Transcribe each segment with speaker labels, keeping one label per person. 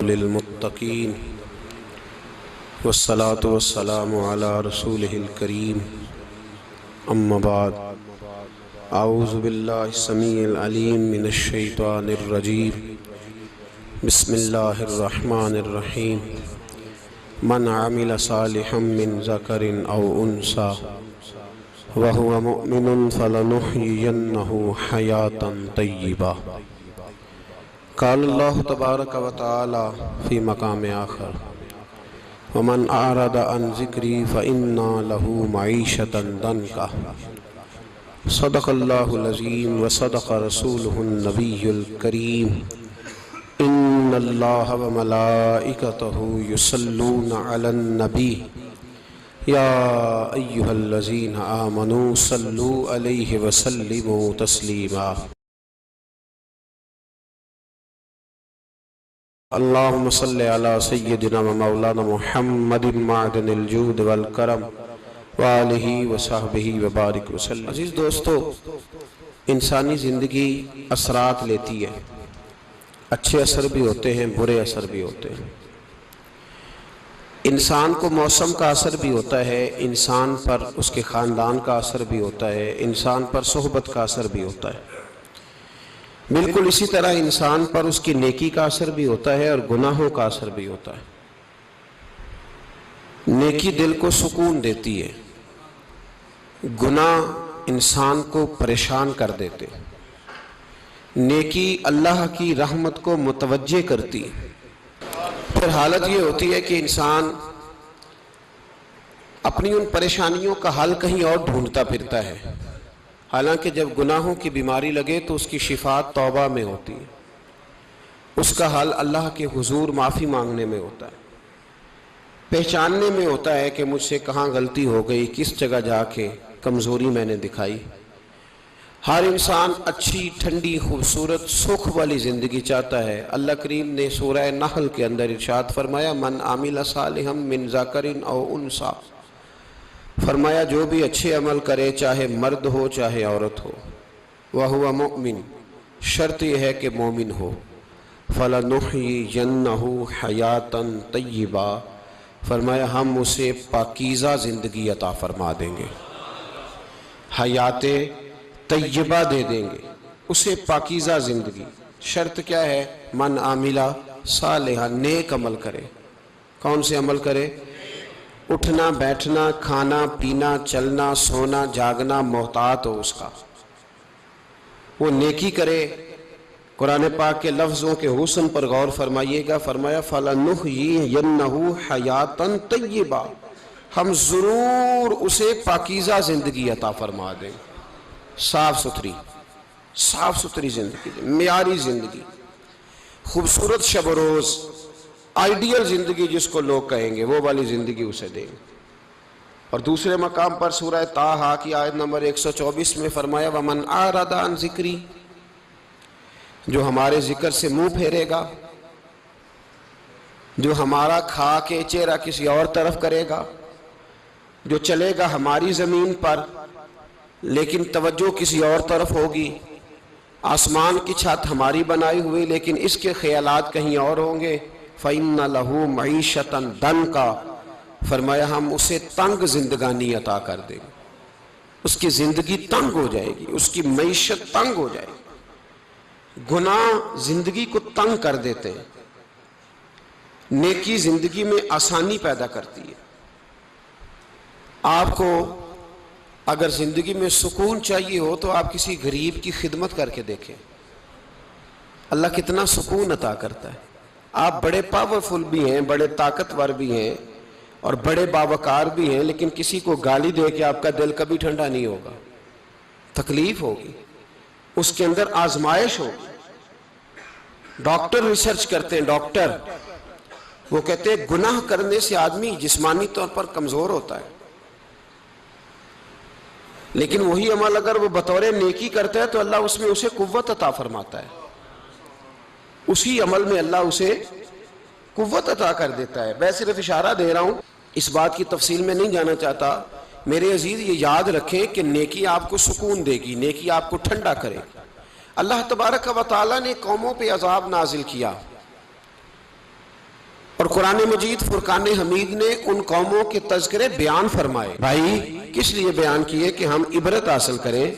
Speaker 1: للمتقین والصلاة والسلام علی رسولہ الکریم اما بعد اعوذ باللہ السمیع العلیم من الشیطان الرجیم بسم اللہ الرحمن الرحیم من عمل صالحا من ذکر او انثى وهو مؤمن فلنحيينه حياة طيبة قال اللہ تبارک و تعالی فی مقام آخر ومن اعرض عن ذکری فإنا له معیشة ضنکا صدق اللہ العظیم وصدق رسولہ النبی الکریم ان اللہ وملائکتہ یصلون علی النبی یا ایہا الذین آمنوا صلوا علیہ وسلموا تسلیما اللہم صلی علی سیدنا و مولانا محمد معدن الجود والکرم وآلہ وصحبہ وبارک وسلم۔ عزیز دوستو، انسانی زندگی اثرات لیتی ہے، اچھے اثر بھی ہوتے ہیں، برے اثر بھی ہوتے ہیں۔ انسان کو موسم کا اثر بھی ہوتا ہے، انسان پر اس کے خاندان کا اثر بھی ہوتا ہے، انسان پر صحبت کا اثر بھی ہوتا ہے۔ بالکل اسی طرح انسان پر اس کی نیکی کا اثر بھی ہوتا ہے اور گناہوں کا اثر بھی ہوتا ہے۔ نیکی دل کو سکون دیتی ہے، گناہ انسان کو پریشان کر دیتے۔ نیکی اللہ کی رحمت کو متوجہ کرتی ہے۔ پھر حالت یہ ہوتی ہے کہ انسان اپنی ان پریشانیوں کا حل کہیں اور ڈھونڈتا پھرتا ہے، حالانکہ جب گناہوں کی بیماری لگے تو اس کی شفا توبہ میں ہوتی ہے، اس کا حل اللہ کے حضور معافی مانگنے میں ہوتا ہے، پہچاننے میں ہوتا ہے کہ مجھ سے کہاں غلطی ہو گئی، کس جگہ جا کے کمزوری میں نے دکھائی۔ ہر انسان اچھی، ٹھنڈی، خوبصورت، سکھ والی زندگی چاہتا ہے۔ اللہ کریم نے سورہ نحل کے اندر ارشاد فرمایا من عمل صالحا من ذکر او انثی، فرمایا جو بھی اچھے عمل کرے، چاہے مرد ہو چاہے عورت ہو، وَهُوَ مُؤْمِن، شرط یہ ہے کہ مومن ہو، فَلَنُحْيِيَنَّهُ حَيَاةً طَيِّبَةً، فرمایا ہم اسے پاکیزہ زندگی عطا فرما دیں گے، حیات طیبہ دے دیں گے اسے، پاکیزہ زندگی۔ شرط کیا ہے؟ من عاملہ صالحا، نیک عمل کرے۔ کون سے عمل کرے؟ اٹھنا بیٹھنا، کھانا پینا، چلنا سونا جاگنا محتاط ہو اس کا، وہ نیکی کرے۔ قرآن پاک کے لفظوں کے حسن پر غور فرمائیے گا، فرمایا فَلَنُحْيِيَنَّهُ حَيَاةً طَيِّبَةً، ہم ضرور اسے پاکیزہ زندگی عطا فرما دیں، صاف ستھری زندگی، معیاری زندگی، خوبصورت شب و روز، آئیڈیل زندگی جس کو لوگ کہیں گے، وہ والی زندگی اسے دیں۔ اور دوسرے مقام پر سورہ طٰہٰ کی آیت نمبر 124 میں فرمایا وَمَنْ أَعْرَضَ عَنْ ذِکْرِی، جو ہمارے ذکر سے منہ پھیرے گا، جو ہمارا کھا کے چہرہ کسی اور طرف کرے گا، جو چلے گا ہماری زمین پر لیکن توجہ کسی اور طرف ہوگی، آسمان کی چھت ہماری بنائی ہوئی لیکن اس کے خیالات کہیں اور ہوں گے، فَإِنَّ لَهُ مَعِیشَةً ضَنْکَا، فرمایا ہم اسے تنگ زندگانی عطا کر دیں گے، اس کی زندگی تنگ ہو جائے گی، اس کی معیشت تنگ ہو جائے گی۔ گناہ زندگی کو تنگ کر دیتے ہیں، نیکی زندگی میں آسانی پیدا کرتی ہے۔ آپ کو اگر زندگی میں سکون چاہیے ہو تو آپ کسی غریب کی خدمت کر کے دیکھیں، اللہ کتنا سکون عطا کرتا ہے۔ آپ بڑے پاورفل بھی ہیں، بڑے طاقتور بھی ہیں اور بڑے باوقار بھی ہیں، لیکن کسی کو گالی دے کے آپ کا دل کبھی ٹھنڈا نہیں ہوگا، تکلیف ہوگی، اس کے اندر آزمائش ہوگی۔ ڈاکٹر ریسرچ کرتے ہیں، ڈاکٹر وہ کہتے ہیں گناہ کرنے سے آدمی جسمانی طور پر کمزور ہوتا ہے، لیکن وہی عمل اگر وہ بطور نیکی کرتا ہے تو اللہ اس میں اسے قوت عطا فرماتا ہے، اسی عمل میں اللہ اسے قوت عطا کر دیتا ہے۔ میں صرف اشارہ دے رہا ہوں، اس بات کی تفصیل میں نہیں جانا چاہتا۔ میرے عزیز یہ یاد رکھیں کہ نیکی آپ کو سکون دے گی، نیکی آپ کو ٹھنڈا کرے گی۔ اللہ تبارک و تعالیٰ نے قوموں پہ عذاب نازل کیا، اور قرآن مجید فرقان حمید نے ان قوموں کے تذکرے بیان فرمائے. بھائی کس لیے بیان کیے؟ کہ ہم عبرت حاصل کریں،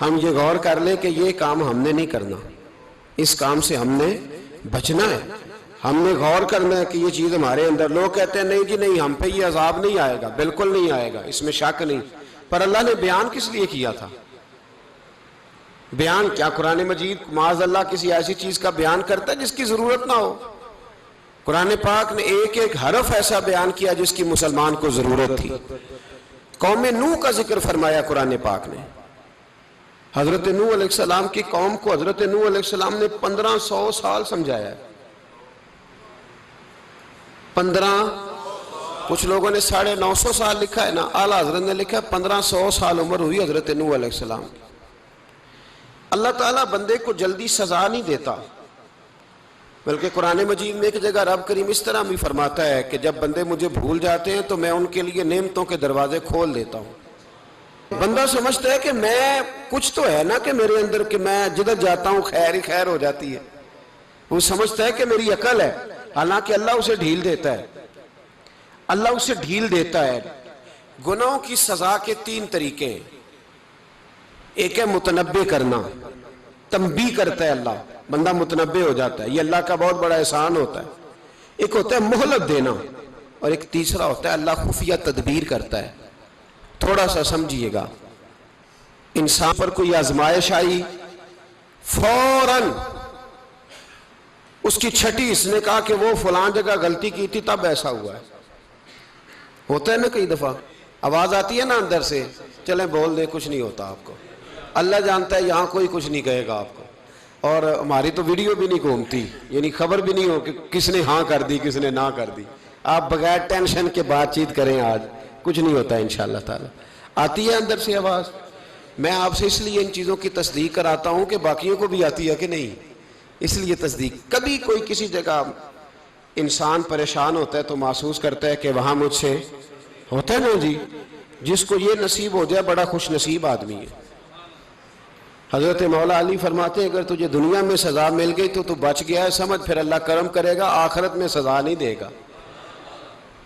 Speaker 1: ہم یہ غور کر لیں کہ یہ کام ہم نے نہیں کرنا، اس کام سے ہم نے بچنا ہے، ہم نے غور کرنا ہے کہ یہ چیز ہمارے اندر. لوگ کہتے ہیں نہیں جی نہیں، ہم پہ یہ عذاب نہیں آئے گا، بالکل نہیں آئے گا، اس میں شک نہیں. پر اللہ نے بیان کس لیے کیا تھا؟ بیان کیا قرآن مجید معاذ اللہ کسی ایسی چیز کا بیان کرتا ہے جس کی ضرورت نہ ہو؟ قرآن پاک نے ایک ایک حرف ایسا بیان کیا جس کی مسلمان کو ضرورت تھی. قوم نوح کا ذکر فرمایا قرآن پاک نے. حضرت نوح علیہ السلام کی قوم کو حضرت نوح علیہ السلام نے 1500 سال سمجھایا ہے. 15، کچھ لوگوں نے 950 سال لکھا ہے نا، اعلیٰ حضرت نے لکھا ہے 1500 سال عمر ہوئی حضرت نوح علیہ السلام کی. اللہ تعالیٰ بندے کو جلدی سزا نہیں دیتا، بلکہ قرآن مجید میں ایک جگہ رب کریم اس طرح بھی فرماتا ہے کہ جب بندے مجھے بھول جاتے ہیں تو میں ان کے لیے نعمتوں کے دروازے کھول دیتا ہوں. بندہ سمجھتا ہے کہ میں کچھ تو ہے نا کہ میرے اندر کہ میں جدھر جاتا ہوں خیر ہی خیر ہو جاتی ہے. وہ سمجھتا ہے کہ میری عقل ہے، حالانکہ اللہ اسے ڈھیل دیتا ہے. اللہ اسے ڈھیل دیتا ہے. گناہوں کی سزا کے 3 طریقے ہیں. ایک ہے متنبع کرنا، تنبیہ کرتا ہے اللہ، بندہ متنبع ہو جاتا ہے، یہ اللہ کا بہت بڑا احسان ہوتا ہے. ایک ہوتا ہے مہلت دینا، اور ایک تیسرا ہوتا ہے اللہ خفیہ تدبیر کرتا ہے. تھوڑا سا سمجھیے گا، انسان پر کوئی آزمائش آئی، فوراً اس کی چھٹی اس نے کہا کہ وہ فلاں جگہ غلطی کی تھی تب ایسا ہوا ہے. ہوتا ہے نا کئی دفعہ، آواز آتی ہے نا اندر سے، چلیں بول دیں کچھ نہیں ہوتا آپ کو. اللہ جانتا ہے یہاں کوئی کچھ نہیں کہے گا آپ کو، اور ہماری تو ویڈیو بھی نہیں گھومتی، یعنی خبر بھی نہیں ہو کہ کس نے ہاں کر دی کس نے نہ کر دی. آپ بغیر ٹینشن کے بات چیت کریں، آج کچھ نہیں ہوتا انشاءاللہ تعالی. آتی ہے اندر سے آواز. میں آپ سے اس لیے ان چیزوں کی تصدیق کراتا ہوں کہ باقیوں کو بھی آتی ہے کہ نہیں، اس لیے تصدیق. کبھی کوئی کسی جگہ انسان پریشان ہوتا ہے تو محسوس کرتا ہے کہ وہاں مجھ سے ہوتا ہے نا جی. جس کو یہ نصیب ہو جائے بڑا خوش نصیب آدمی ہے. حضرت مولا علی فرماتے ہیں اگر تجھے دنیا میں سزا مل گئی تو بچ گیا ہے، سمجھ پھر اللہ کرم کرے گا، آخرت میں سزا نہیں دے گا.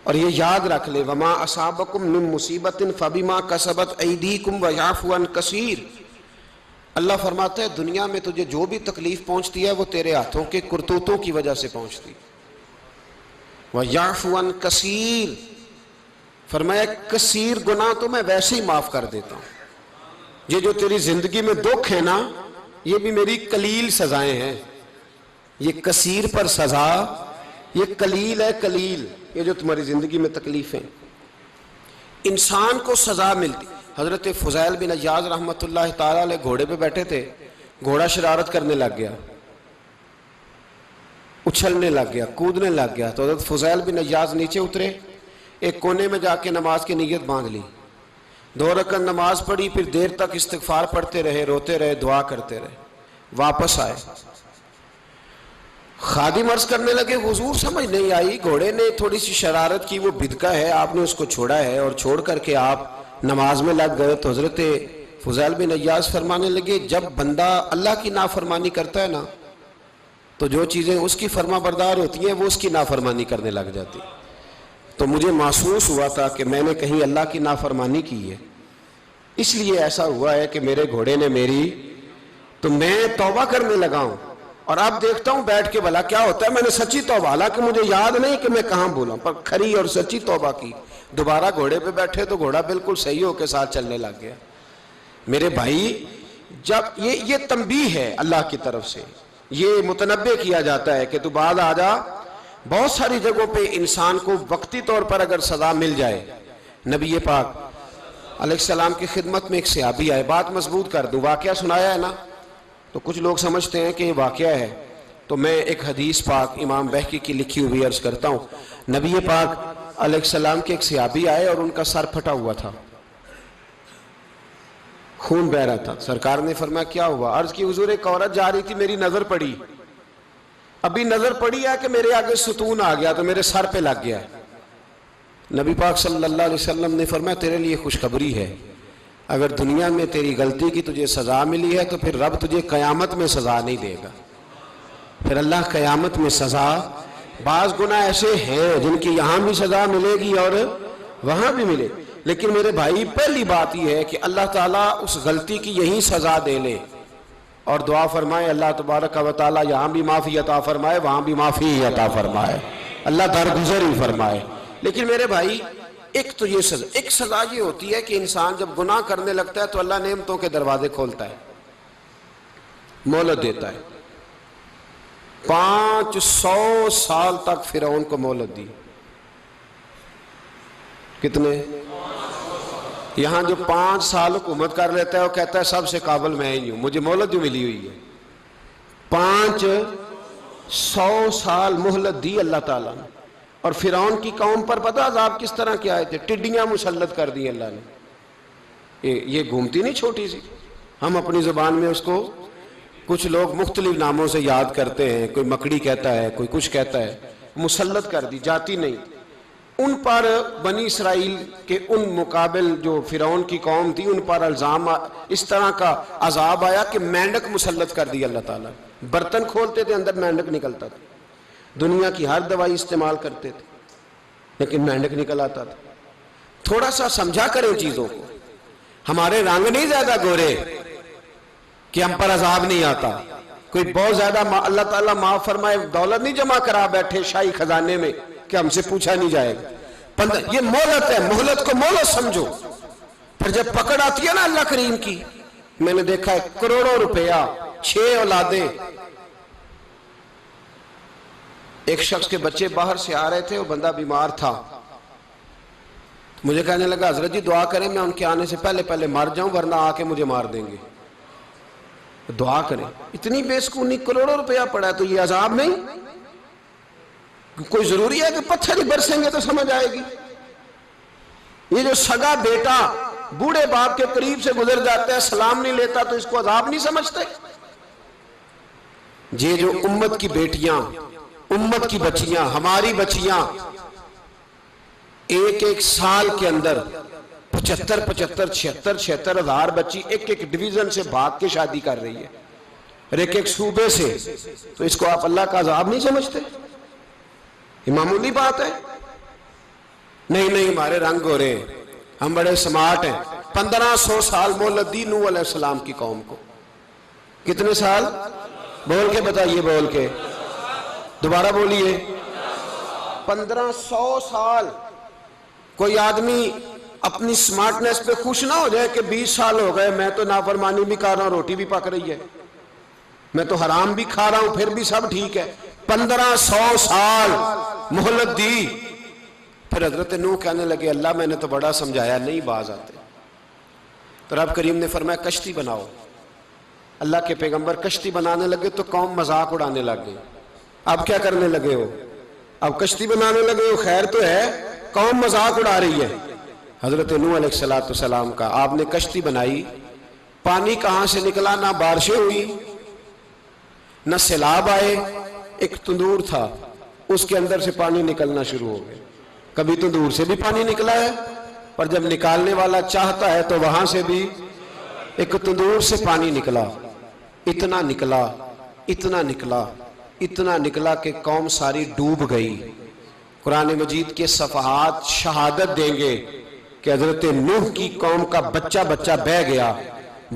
Speaker 1: اور یہ یاد رکھ لے، وما اصابکم من مصیبت فبما کسبت ایدیکم ویعفو عن کثیر. اللہ فرماتا ہے دنیا میں تجھے جو بھی تکلیف پہنچتی ہے وہ تیرے ہاتھوں کے کرتوتوں کی وجہ سے پہنچتی. ویعفو عن کثیر، فرمایا کثیر گناہ تو میں ویسے ہی معاف کر دیتا ہوں. یہ جو تیری زندگی میں دکھ ہے نا، یہ بھی میری قلیل سزائیں ہیں. یہ کثیر پر سزا، یہ قلیل ہے قلیل. یہ جو تمہاری زندگی میں تکلیفیں، انسان کو سزا ملتی. حضرت فضیل بن عیاض رحمۃ اللہ تعالی علیہ گھوڑے پہ بیٹھے تھے، گھوڑا شرارت کرنے لگ گیا، اچھلنے لگ گیا، کودنے لگ گیا. تو حضرت فضیل بن عیاض نیچے اترے، ایک کونے میں جا کے نماز کی نیت باندھ لی، 2 رکعت نماز پڑھی، پھر دیر تک استغفار پڑھتے رہے، روتے رہے، دعا کرتے رہے. واپس آئے، خادم عرض کرنے لگے حضور سمجھ نہیں آئی، گھوڑے نے تھوڑی سی شرارت کی، وہ بدکا ہے، آپ نے اس کو چھوڑا ہے اور چھوڑ کر کے آپ نماز میں لگ گئے. تو حضرت فضیل بن عیاض فرمانے لگے جب بندہ اللہ کی نافرمانی کرتا ہے نا تو جو چیزیں اس کی فرما بردار ہوتی ہیں وہ اس کی نافرمانی کرنے لگ جاتی. تو مجھے محسوس ہوا تھا کہ میں نے کہیں اللہ کی نافرمانی کی ہے، اس لیے ایسا ہوا ہے کہ میرے گھوڑے نے میری، تو میں توبہ کرنے لگا ہوں. اور اب دیکھتا ہوں بیٹھ کے بھلا کیا ہوتا ہے. میں نے سچی توبہ، حالانکہ مجھے یاد نہیں کہ میں کہاں بولا، پر کھری اور سچی توبہ کی. دوبارہ گھوڑے پہ بیٹھے تو گھوڑا بالکل صحیح ہو کے ساتھ چلنے لگ گیا. میرے بھائی جب یہ تنبیہ ہے اللہ کی طرف سے، یہ متنبع کیا جاتا ہے کہ تو بعد آ جا. بہت ساری جگہوں پہ انسان کو وقتی طور پر اگر سزا مل جائے، نبی پاک علیہ السلام کی خدمت میں ایک صحابی آئے. بات مضبوط کر دوں، واقعہ سنایا ہے نا تو کچھ لوگ سمجھتے ہیں کہ یہ واقعہ ہے، تو میں ایک حدیث پاک امام بہقی کی لکھی ہوئی عرض کرتا ہوں. نبی پاک علیہ السلام کے ایک صحابی آئے اور ان کا سر پھٹا ہوا تھا، خون بہ رہا تھا. سرکار نے فرمایا کیا ہوا؟ عرض کی حضور ایک عورت جا رہی تھی، میری نظر پڑی، ابھی نظر پڑی ہے کہ میرے آگے ستون آ گیا تو میرے سر پہ لگ گیا. نبی پاک صلی اللہ علیہ وسلم نے فرمایا تیرے لیے خوشخبری ہے، اگر دنیا میں تیری غلطی کی تجھے سزا ملی ہے تو پھر رب تجھے قیامت میں سزا نہیں دے گا، پھر اللہ قیامت میں سزا بعض گناہ ایسے ہیں جن کی یہاں بھی سزا ملے گی اور وہاں بھی ملے، لیکن میرے بھائی پہلی بات یہ ہے کہ اللہ تعالیٰ اس غلطی کی یہی سزا دے لے، اور دعا فرمائے اللہ تبارک و تعالیٰ یہاں بھی معافی عطا فرمائے وہاں بھی معافی عطا فرمائے، اللہ درگزر ہی فرمائے۔ لیکن میرے بھائی ایک تو یہ سزا، ایک سزا یہ ہوتی ہے کہ انسان جب گناہ کرنے لگتا ہے تو اللہ نعمتوں کے دروازے کھولتا ہے، مہلت دیتا ہے۔ 500 سال تک فرعون کو مہلت دی، کتنے؟ یہاں جو 5 سال حکومت کر لیتا ہے وہ کہتا ہے سب سے قابل میں ہی ہوں، مجھے مہلت جو ملی ہوئی ہے۔ 500 سال مہلت دی اللہ تعالیٰ نے، اور فرعون کی قوم پر پتہ عذاب کس طرح کے آئے تھے؟ ٹڈیاں مسلط کر دی اللہ نے۔ یہ گھومتی نہیں چھوٹی سی، ہم اپنی زبان میں اس کو کچھ لوگ مختلف ناموں سے یاد کرتے ہیں، کوئی مکڑی کہتا ہے، کوئی کچھ کہتا ہے، مسلط کر دی، جاتی نہیں۔ ان پر بنی اسرائیل کے ان مقابل جو فرعون کی قوم تھی ان پر الزام اس طرح کا عذاب آیا کہ مینڈک مسلط کر دی اللہ تعالیٰ۔ برتن کھولتے تھے اندر مینڈک نکلتا تھا، دنیا کی ہر دوائی استعمال کرتے تھے لیکن مینڈک نکل آتا تھا۔ تھوڑا سا سمجھا کریں چیزوں کو، ہمارے رنگ نہیں زیادہ گورے کہ ہم پر عذاب نہیں آتا، کوئی بہت زیادہ اللہ تعالیٰ معاف فرمائے دولت نہیں جمع کرا بیٹھے شاہی خزانے میں کہ ہم سے پوچھا نہیں جائے گا۔ یہ مہلت ہے، مہلت کو مہلت سمجھو، پھر جب پکڑ آتی ہے نا اللہ کریم کی، میں نے دیکھا ہے کروڑوں روپیہ، 6 اولادیں، ایک شخص کے بچے باہر سے آ رہے تھے، وہ بندہ بیمار تھا، مجھے کہنے لگا حضرت جی دعا کریں میں ان کے آنے سے پہلے مر جاؤں ورنہ آ کے مجھے مار دیں گے، دعا کریں۔ اتنی بے سکونی، کروڑوں روپیہ پڑا ہے تو یہ عذاب نہیں؟ کوئی ضروری ہے کہ پتھر ہی برسیں گے تو سمجھ آئے گی؟ یہ جو سگا بیٹا بوڑھے باپ کے قریب سے گزر جاتا ہے سلام نہیں لیتا تو اس کو عذاب نہیں سمجھتے؟ یہ جو امت کی بیٹیاں، امت کی بچیاں، ہماری بچیاں ایک سال کے اندر 75,000 ہزار بچی ایک ڈویژن سے بھاگ کے شادی کر رہی ہے، اور ایک صوبے سے، تو اس کو آپ اللہ کا عذاب نہیں سمجھتے؟ یہ معمولی بات ہے؟ نہیں ہمارے رنگ ہو رہے ہیں، ہم بڑے سمارٹ ہیں۔ 1500 سال مہلت دی نوح علیہ السلام کی قوم کو۔ کتنے سال؟ بول کے بتائیے، بول کے دوبارہ بولیے۔ 1500 سال۔ کوئی آدمی اپنی سمارٹنس پہ خوش نہ ہو جائے کہ 20 سال ہو گئے میں تو نافرمانی بھی کر رہا ہوں، روٹی بھی پک رہی ہے، میں تو حرام بھی کھا رہا ہوں، پھر بھی سب ٹھیک ہے۔ 1500 سال مہلت دی، پھر حضرت نوح کہنے لگے اللہ میں نے تو بڑا سمجھایا نہیں باز آتے، تو رب کریم نے فرمایا کشتی بناؤ۔ اللہ کے پیغمبر کشتی بنانے لگے تو قوم مذاق اڑانے لگ گئی۔ اب کیا کرنے لگے ہو؟ اب کشتی بنانے لگے ہو، خیر تو ہے، قوم مذاق اڑا رہی ہے۔ حضرت نوح علیہ السلام کا آپ نے کشتی بنائی، پانی کہاں سے نکلا؟ نہ بارشیں ہوئی نہ سیلاب آئے، ایک تندور تھا اس کے اندر سے پانی نکلنا شروع ہو گیا۔ کبھی تندور سے بھی پانی نکلا ہے، پر جب نکالنے والا چاہتا ہے تو وہاں سے بھی ایک تندور سے پانی نکلا، اتنا نکلا اتنا نکلا اتنا نکلا کہ قوم ساری ڈوب گئی۔ قرآن مجید کے صفحات شہادت دیں گے کہ حضرت نوح کی قوم کا بچہ بہ گیا،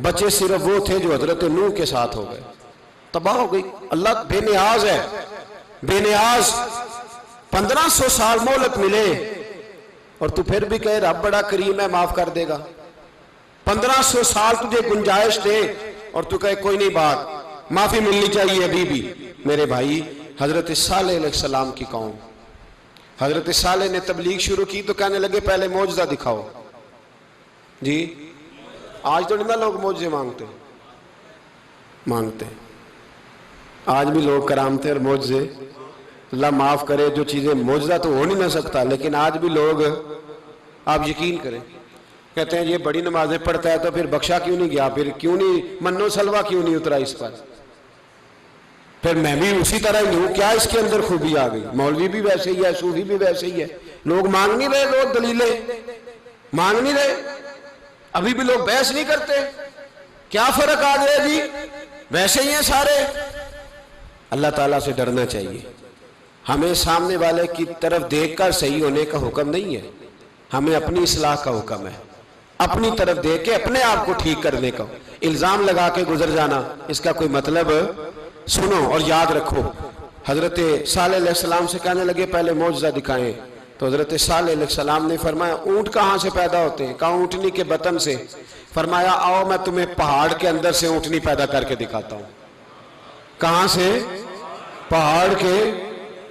Speaker 1: بچے صرف وہ تھے جو حضرت نوح کے ساتھ ہو گئے، تباہ ہو گئی۔ اللہ بے نیاز ہے، بے نیاز۔ 1500 سال مہلت ملے اور تو پھر بھی کہے رب بڑا کریم ہے معاف کر دے گا۔ 1500 سال تجھے گنجائش دے اور تو کہے کوئی نہیں، بات معافی ملنی چاہیے ابھی بھی۔ میرے بھائی حضرت صالح علیہ السلام کی قوم، حضرت صالح نے تبلیغ شروع کی تو کہنے لگے پہلے معجزہ دکھاؤ۔ جی آج تو نہیں لوگ معجزے مانگتے، آج بھی لوگ کرامتے اور معجزے، اللہ معاف کرے، جو چیزیں معجزہ تو ہو نہیں نہ سکتا، لیکن آج بھی لوگ، آپ یقین کریں، کہتے ہیں یہ بڑی نمازیں پڑھتا ہے تو پھر بخشا کیوں نہیں گیا، پھر کیوں نہیں منو سلوا کیوں نہیں اترا اس پر، پھر میں بھی اسی طرح ہی ہوں، کیا اس کے اندر خوبی آ گئی؟ مولوی بھی ویسے ہی ہے، صوفی بھی ویسے ہی ہے، لوگ مانگ نہیں رہے، لوگ دلیلیں مانگ نہیں رہے، ابھی بھی لوگ بحث نہیں کرتے، کیا فرق آ گیا جی؟ ویسے ہی ہیں سارے۔ اللہ تعالیٰ سے ڈرنا چاہیے، ہمیں سامنے والے کی طرف دیکھ کر صحیح ہونے کا حکم نہیں ہے، ہمیں اپنی اصلاح کا حکم ہے، اپنی طرف دیکھ کے اپنے آپ کو ٹھیک کرنے کا۔ الزام لگا کے گزر جانا اس کا کوئی مطلب، سنو اور یاد رکھو۔ حضرت صالح علیہ السلام سے کہنے لگے پہلے معجزہ دکھائیں، تو حضرت صالح علیہ السلام نے فرمایا اونٹ کہاں سے پیدا ہوتے ہیں؟ کہا اونٹنی کے بطن سے۔ فرمایا آؤ میں تمہیں پہاڑ کے اندر سے اونٹنی پیدا کر کے دکھاتا ہوں۔ کہاں سے؟ پہاڑ کے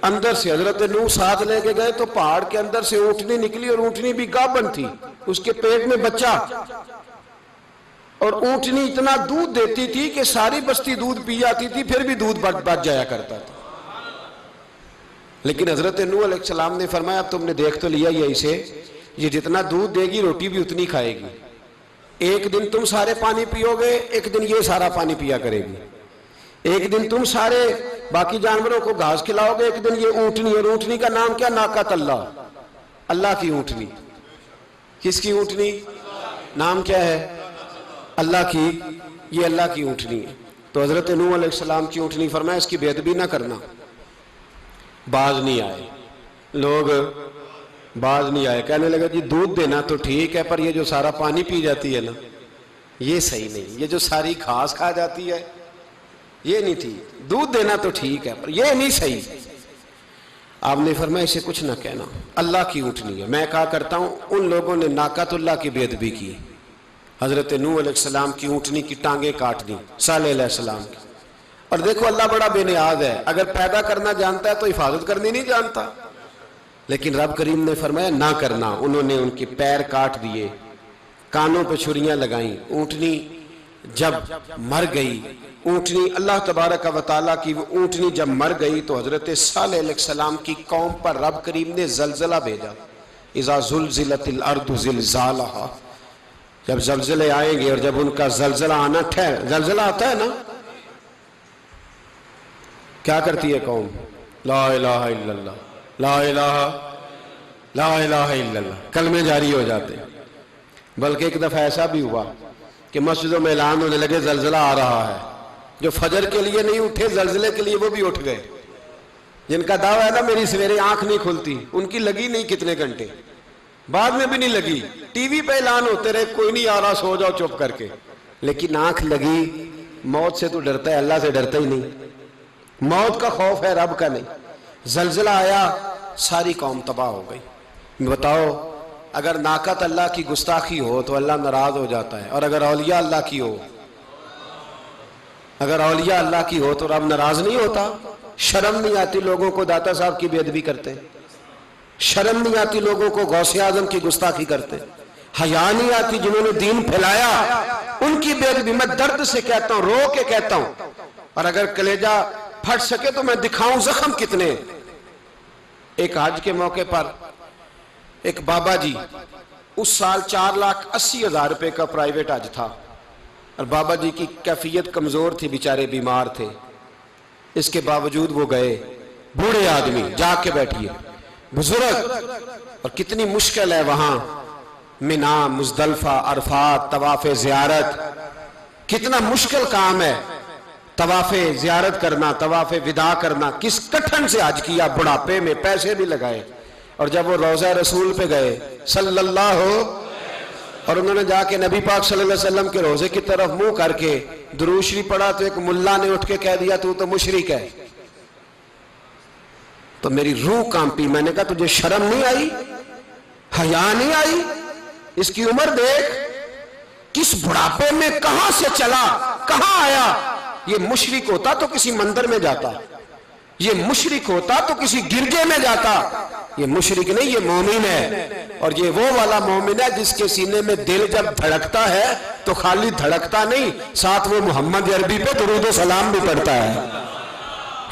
Speaker 1: اندر سے۔ حضرت نوح ساتھ لے کے گئے تو پہاڑ کے اندر سے اونٹنی نکلی، اور اونٹنی بھی گابن تھی، اس کے پیٹ میں بچہ، اور اونٹنی اتنا دودھ دیتی تھی کہ ساری بستی دودھ پی جاتی تھی، پھر بھی دودھ بچ جایا کرتا تھا۔ لیکن حضرت نوح علیہ السلام نے فرمایا اب تم نے دیکھ تو لیا یہ اسے، یہ جتنا دودھ دے گی روٹی بھی اتنی کھائے گی، ایک دن تم سارے پانی پیو گے، ایک دن یہ سارا پانی پیا کرے گی، ایک دن تم سارے باقی جانوروں کو گھاس کھلاؤ گے، ایک دن یہ اونٹنی، اور اونٹنی کا نام کیا؟ ناقۃ اللہ، اللہ کی اونٹنی۔ کس کی اونٹنی؟ نام کیا ہے؟ اللہ کی، یہ اللہ کی اونٹنی ہے۔ تو حضرت نوح علیہ السلام کی اونٹنی فرمایا اس کی بے ادبی نہ کرنا۔ باز نہیں آئے لوگ، باز نہیں آئے، کہنے لگا جی دودھ دینا تو ٹھیک ہے، پر یہ جو سارا پانی پی جاتی ہے نا یہ صحیح نہیں، یہ جو ساری گھاس کھا جاتی ہے یہ نہیں ٹھیک، دودھ دینا تو ٹھیک ہے پر یہ نہیں صحیح۔ آپ نے فرمایا اسے کچھ نہ کہنا، اللہ کی اونٹنی ہے۔ میں کہا کرتا ہوں ان لوگوں نے ناقۃ اللہ کی بے ادبی کی، حضرت نوح علیہ السلام کی اونٹنی کی ٹانگیں کاٹ دی، صالح علیہ السلام کی۔ اور دیکھو اللہ بڑا بے نیاز ہے، اگر پیدا کرنا جانتا ہے تو حفاظت کرنی نہیں جانتا، لیکن رب کریم نے فرمایا نہ کرنا۔ انہوں نے ان کے پیر کاٹ دیے، کانوں پہ چھریاں لگائیں۔ اونٹنی جب مر گئی، اونٹنی اللہ تبارک و تعالیٰ کی وہ اونٹنی جب مر گئی تو حضرت صالح علیہ السلام کی قوم پر رب کریم نے زلزلہ بھیجا۔ اذا زلزلت الارض زلزالہا، جب زلزلے آئیں گے اور جب ان کا زلزلہ آنا زلزلہ آتا ہے نا، کیا کرتی ہے قوم؟ لا الہ الا اللہ، لا الہ الا اللہ، کلمے جاری ہو جاتے۔ بلکہ ایک دفعہ ایسا بھی ہوا کہ مسجدوں میں اعلان ہونے لگے زلزلہ آ رہا ہے، جو فجر کے لیے نہیں اٹھے زلزلے کے لیے وہ بھی اٹھ گئے، جن کا دعویٰ ہے نا میری سویرے آنکھ نہیں کھلتی، ان کی لگی نہیں کتنے گھنٹے، بعد میں بھی نہیں لگی، ٹی وی پہ اعلان ہوتے رہے کوئی نہیں آ رہا سو جاؤ چپ کر کے، لیکن آنکھ لگی۔ موت سے تو ڈرتا ہے، اللہ سے ڈرتا ہی نہیں، موت کا خوف ہے رب کا نہیں۔ زلزلہ آیا ساری قوم تباہ ہو گئی۔ بتاؤ اگر ناقۃ اللہ کی گستاخی ہو تو اللہ ناراض ہو جاتا ہے، اور اگر اولیاء اللہ کی ہو، اگر اولیاء اللہ کی ہو تو رب ناراض نہیں ہوتا؟ شرم نہیں آتی لوگوں کو داتا صاحب کی بے ادبی کرتے؟ شرم نہیں آتی لوگوں کو غوث اعظم کی گستاخی کرتے؟ حیا نہیں آتی جنہوں نے دین پھیلایا ان کی بے ادبی؟ میں درد سے کہتا ہوں، رو کے کہتا ہوں، اور اگر کلیجہ پھٹ سکے تو میں دکھاؤں زخم کتنے۔ ایک حج کے موقع پر ایک بابا جی، اس سال 4,80,000 روپے کا پرائیویٹ حج تھا، اور بابا جی کی کیفیت کمزور تھی، بیچارے بیمار تھے، اس کے باوجود وہ گئے۔ بوڑھے آدمی، جا کے بیٹھیے، بزرگ، اور کتنی مشکل ہے وہاں منا، مزدلفہ، عرفات، طواف زیارت، کتنا مشکل کام ہے طواف زیارت کرنا، طواف وداع کرنا۔ کس کٹھن سے حج کیا، بڑھاپے میں پیسے بھی لگائے، اور جب وہ روضہ رسول پہ گئے صلی اللہ اور انہوں نے جا کے نبی پاک صلی اللہ علیہ وسلم کے روضے کی طرف منہ کر کے درود شریف پڑھا تو ایک ملا نے اٹھ کے کہہ دیا تو مشرک ہے۔ تو میری روح کانپی، میں نے کہا تجھے شرم نہیں آئی، حیا نہیں آئی؟ اس کی عمر دیکھ، کس بڑھاپے میں کہاں سے چلا، کہاں آیا۔ یہ مشرک ہوتا تو کسی مندر میں جاتا، یہ مشرک ہوتا تو کسی گرجے میں جاتا، یہ مشرک نہیں، یہ مومن ہے، اور یہ وہ والا مومن ہے جس کے سینے میں دل جب دھڑکتا ہے تو خالی دھڑکتا نہیں، ساتھ وہ محمد عربی پہ درود و سلام بھی پڑھتا ہے۔